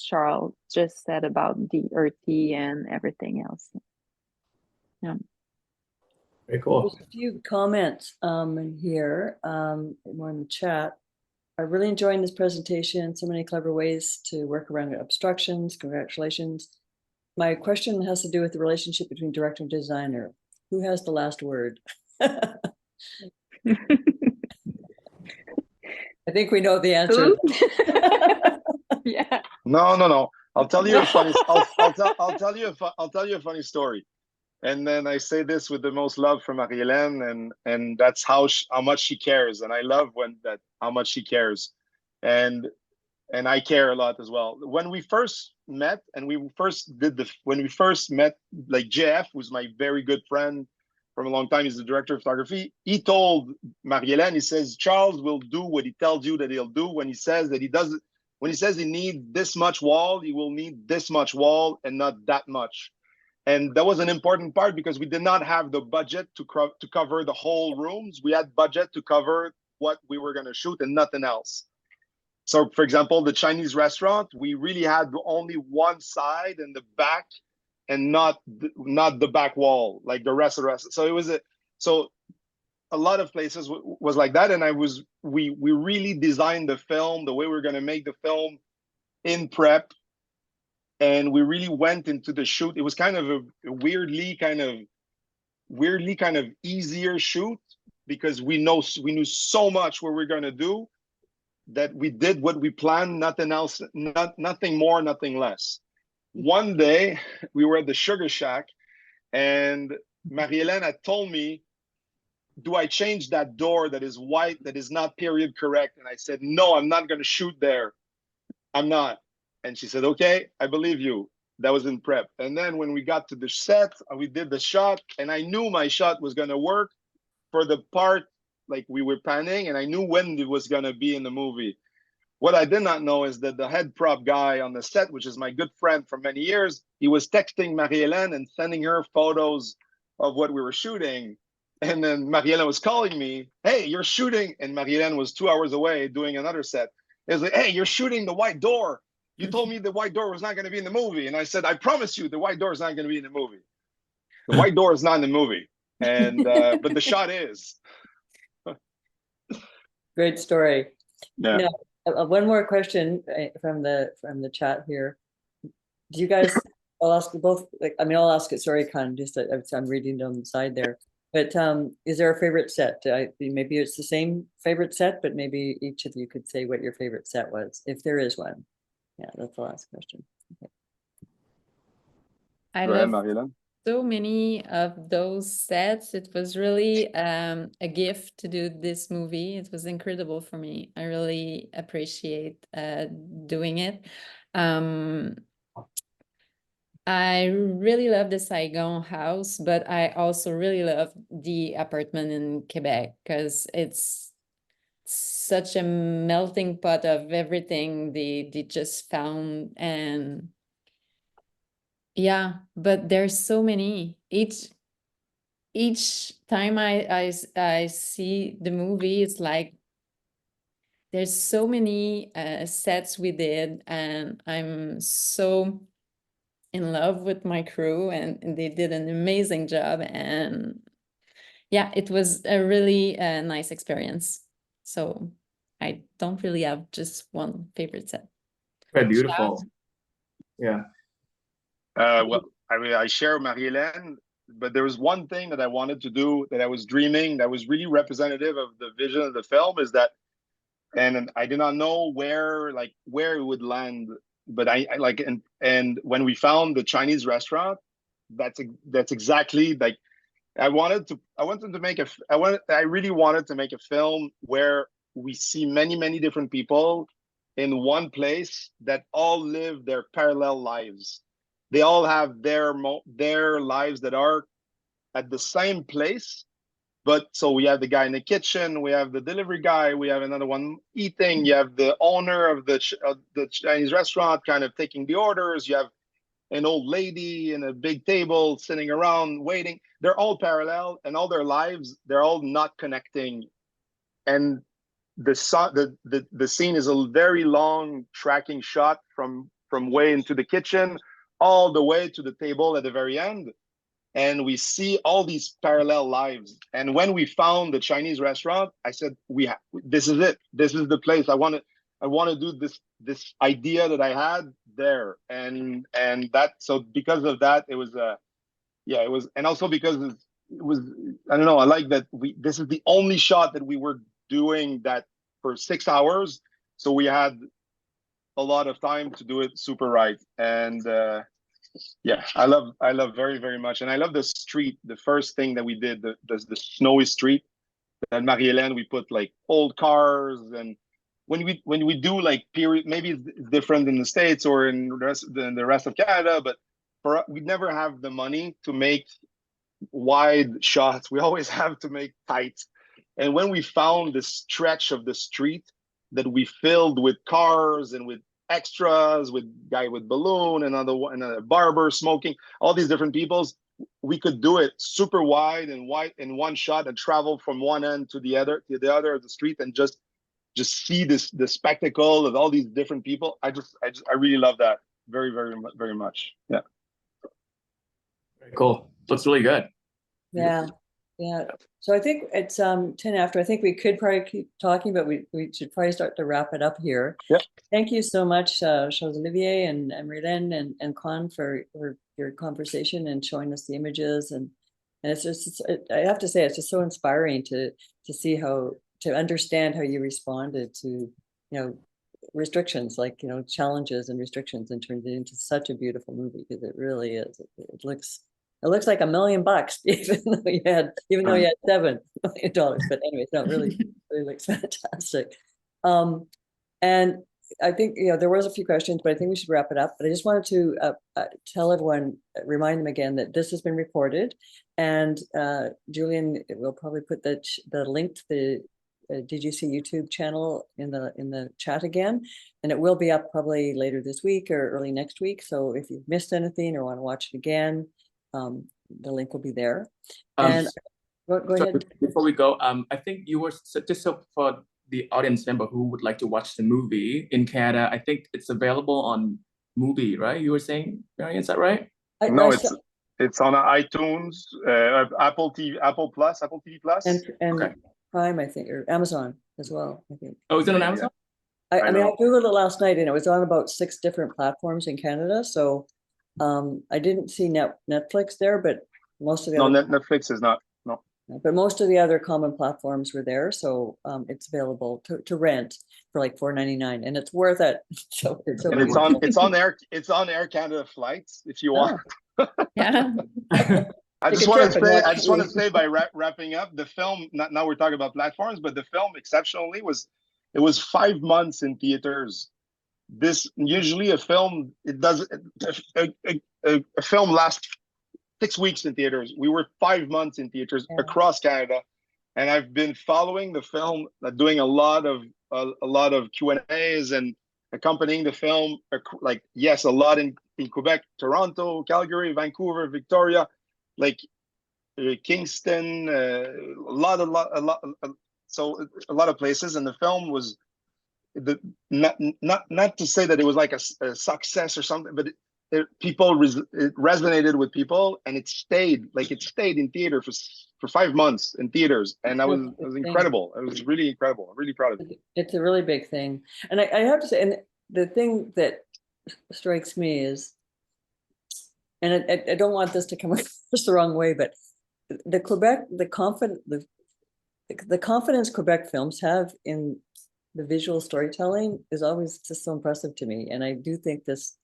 Charles just said about the earthy and everything else. Yeah. Very cool. There's a few comments in here, more in the chat. I'm really enjoying this presentation. So many clever ways to work around obstructions. Congratulations. My question has to do with the relationship between director and designer. Who has the last word? I think we know the answer. Yeah. No. I'll tell you a funny. I'll tell you a funny story. And then I say this with the most love for Marie-Hélène, and that's how much she cares. And I love how much she cares, and I care a lot as well. When we first met, like JF, who's my very good friend from a long time, he's the director of photography. He told Marie-Hélène, he says, Charles will do what he tells you that he'll do. When he says he needs this much wall, he will need this much wall and not that much. And that was an important part, because we did not have the budget to cover the whole rooms. We had budget to cover what we were going to shoot and nothing else. So for example, the Chinese restaurant, we really had only one side and the back, and not the back wall like the rest of the rest. So it was a lot of places was like that. And we really designed the film the way we were going to make the film in prep, and we really went into the shoot. It was kind of a weirdly kind of easier shoot, because we knew so much what we're going to do, that we did what we planned, nothing else, nothing more, nothing less. One day we were at the Sugar Shack, and Marie-Hélène had told me, do I change that door that is white, that is not period correct? And I said, no, I'm not going to shoot there. I'm not. And she said, okay, I believe you. That was in prep. And then when we got to the set, we did the shot, and I knew my shot was going to work for the part like we were panning, and I knew when it was going to be in the movie. What I did not know is that the head prop guy on the set, which is my good friend for many years, he was texting Marie-Hélène and sending her photos of what we were shooting. And then Marie-Hélène was calling me, hey, you're shooting. And Marie-Hélène was 2 hours away doing another set. It was like, hey, you're shooting the white door. You told me the white door was not going to be in the movie. And I said, I promise you, the white door is not going to be in the movie. The white door is not in the movie. And but the shot is. Great story. Yeah. Now, one more question from the chat here. Do you guys? I'll ask you both. I'll ask it. Sorry, Khan. Just I'm reading on the side there. But is there a favorite set? Maybe it's the same favorite set, but maybe each of you could say what your favorite set was, if there is one. Yeah, that's the last question. Okay. I love so many of those sets. It was really a gift to do this movie. It was incredible for me. I really appreciate doing it. I really love the Saigon house, but I also really love the apartment in Quebec, because it's such a melting pot of everything they just found. And yeah, but there's so many. Each time I see the movie, it's like there's so many sets we did, and I'm so in love with my crew, and they did an amazing job. And yeah, it was a really nice experience. So I don't really have just one favorite set. Very beautiful. Yeah. Well, I share Marie-Hélène, but there was one thing that I wanted to do, that I was dreaming, that was really representative of the vision of the film, is that, and I did not know where it would land, but I like, and when we found the Chinese restaurant, that's exactly like, I really wanted to make a film where we see many different people in one place that all live their parallel lives. They all have their lives that are at the same place, but so we have the guy in the kitchen, we have the delivery guy, we have another one eating, you have the owner of the Chinese restaurant kind of taking the orders, you have an old lady in a big table sitting around waiting. They're all parallel, and all their lives, they're all not connecting. And the scene is a very long tracking shot from way into the kitchen all the way to the table at the very end, and we see all these parallel lives. And when we found the Chinese restaurant, I said, this is it. This is the place. I want to do this idea that I had there. And that, so because of that, it was it was, and also because it was, I don't know, I like that this is the only shot that we were doing that for 6 hours. So we had a lot of time to do it super right. And yeah, I love very much. And I love the street. The first thing that we did, the snowy street, and Marie-Hélène, we put like old cars. And when we do like period, maybe it's different in the States or in the rest of Canada, but we never have the money to make wide shots. We always have to make tight. And when we found this stretch of the street that we filled with cars and with extras, with guy with balloon, another barber smoking, all these different peoples, we could do it super wide and in one shot and travel from one end to the other of the street and just just see the spectacle of all these different people. I really love that very, very much. Yeah. Very cool. Looks really good. Yeah. So I think it's 10 after. I think we could probably keep talking, but we should probably start to wrap it up here. Yep. Thank you so much, Charles-Olivier and Marie-Hélène and Con for your conversation and showing us the images. And it's just, I have to say, it's just so inspiring to see to understand how you responded to, restrictions, like, challenges and restrictions, and turned it into such a beautiful movie, because it really is. It looks like $1 million, even though you had $7 million. But anyway, no, really looks fantastic. And I think, there was a few questions, but I think we should wrap it up. But I just wanted to tell everyone, remind them again that this has been recorded, and Julian will probably put the link to the DGC YouTube channel in the chat again, and it will be up probably later this week or early next week. So if you've missed anything or want to watch it again, the link will be there. And go ahead. Before we go, I think you were just for the audience member who would like to watch the movie in Canada, I think it's available on Mubi, right? You were saying, Mary, is that right? No, it's on iTunes, Apple TV Plus, and okay. Prime, I think, or Amazon as well, I think. Oh, is it on Amazon? I mean, I Googled it last night, and it was on about 6 different platforms in Canada. So I didn't see Netflix there, but most of the Netflix is not. No. But most of the other common platforms were there, so it's available to rent for like $4.99, and it's worth it. So it's on Air Canada flights if you want. Yeah. I just want to say by wrapping up the film. Now we're talking about platforms, but the film exceptionally was 5 months in theaters. This usually a film a film lasts 6 weeks in theaters. We were 5 months in theaters across Canada, and I've been following the film, doing a lot of Q&As and accompanying the film. Like, yes, a lot in Quebec, Toronto, Calgary, Vancouver, Victoria, like Kingston, a lot of places. And the film was not to say that it was like a success or something, but it resonated with people, and it stayed in theater for 5 months in theaters, and it was incredible. It was really incredible. I'm really proud of it. It's a really big thing, and I have to say, and the thing that strikes me is, and I don't want this to come across the wrong way, but the confidence Quebec films have in the visual storytelling is always just so impressive to me, and I do think this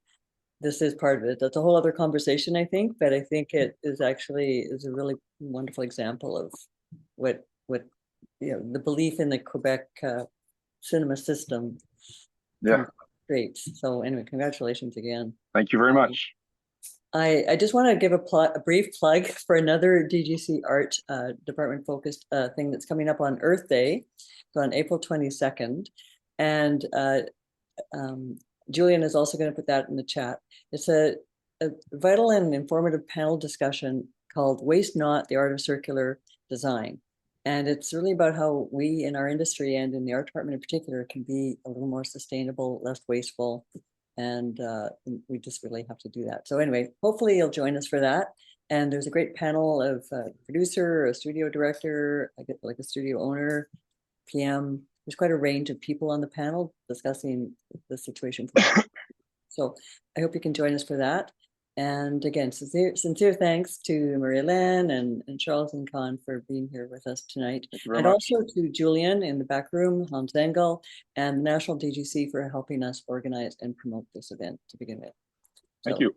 is part of it. That's a whole other conversation, I think, but I think it is actually a really wonderful example of what the belief in the Quebec cinema system creates. So anyway, congratulations again. Thank you very much. I just want to give a brief plug for another DGC Art department focused thing that's coming up on Earth Day, so on April 22nd, and Julian is also going to put that in the chat. It's a vital and informative panel discussion called Waste Not, the Art of Circular Design. And it's really about how we in our industry and in the art department in particular can be a little more sustainable, less wasteful. And we just really have to do that. So anyway, hopefully you'll join us for that. And there's a great panel of producer, a studio director, like a studio owner, PM. There's quite a range of people on the panel discussing the situation. So I hope you can join us for that. And again, sincere thanks to Marie-Hélène and Charles and Con for being here with us tonight. And also to Julian in the back room, Hans Engel, and the National DGC for helping us organize and promote this event to begin with. Thank you.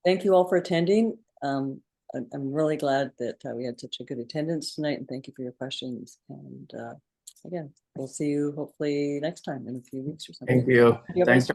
Thank you all for attending. I'm really glad that we had such a good attendance tonight, and thank you for your questions. And again, we'll see you hopefully next time in a few weeks or something. Thank you. Thanks.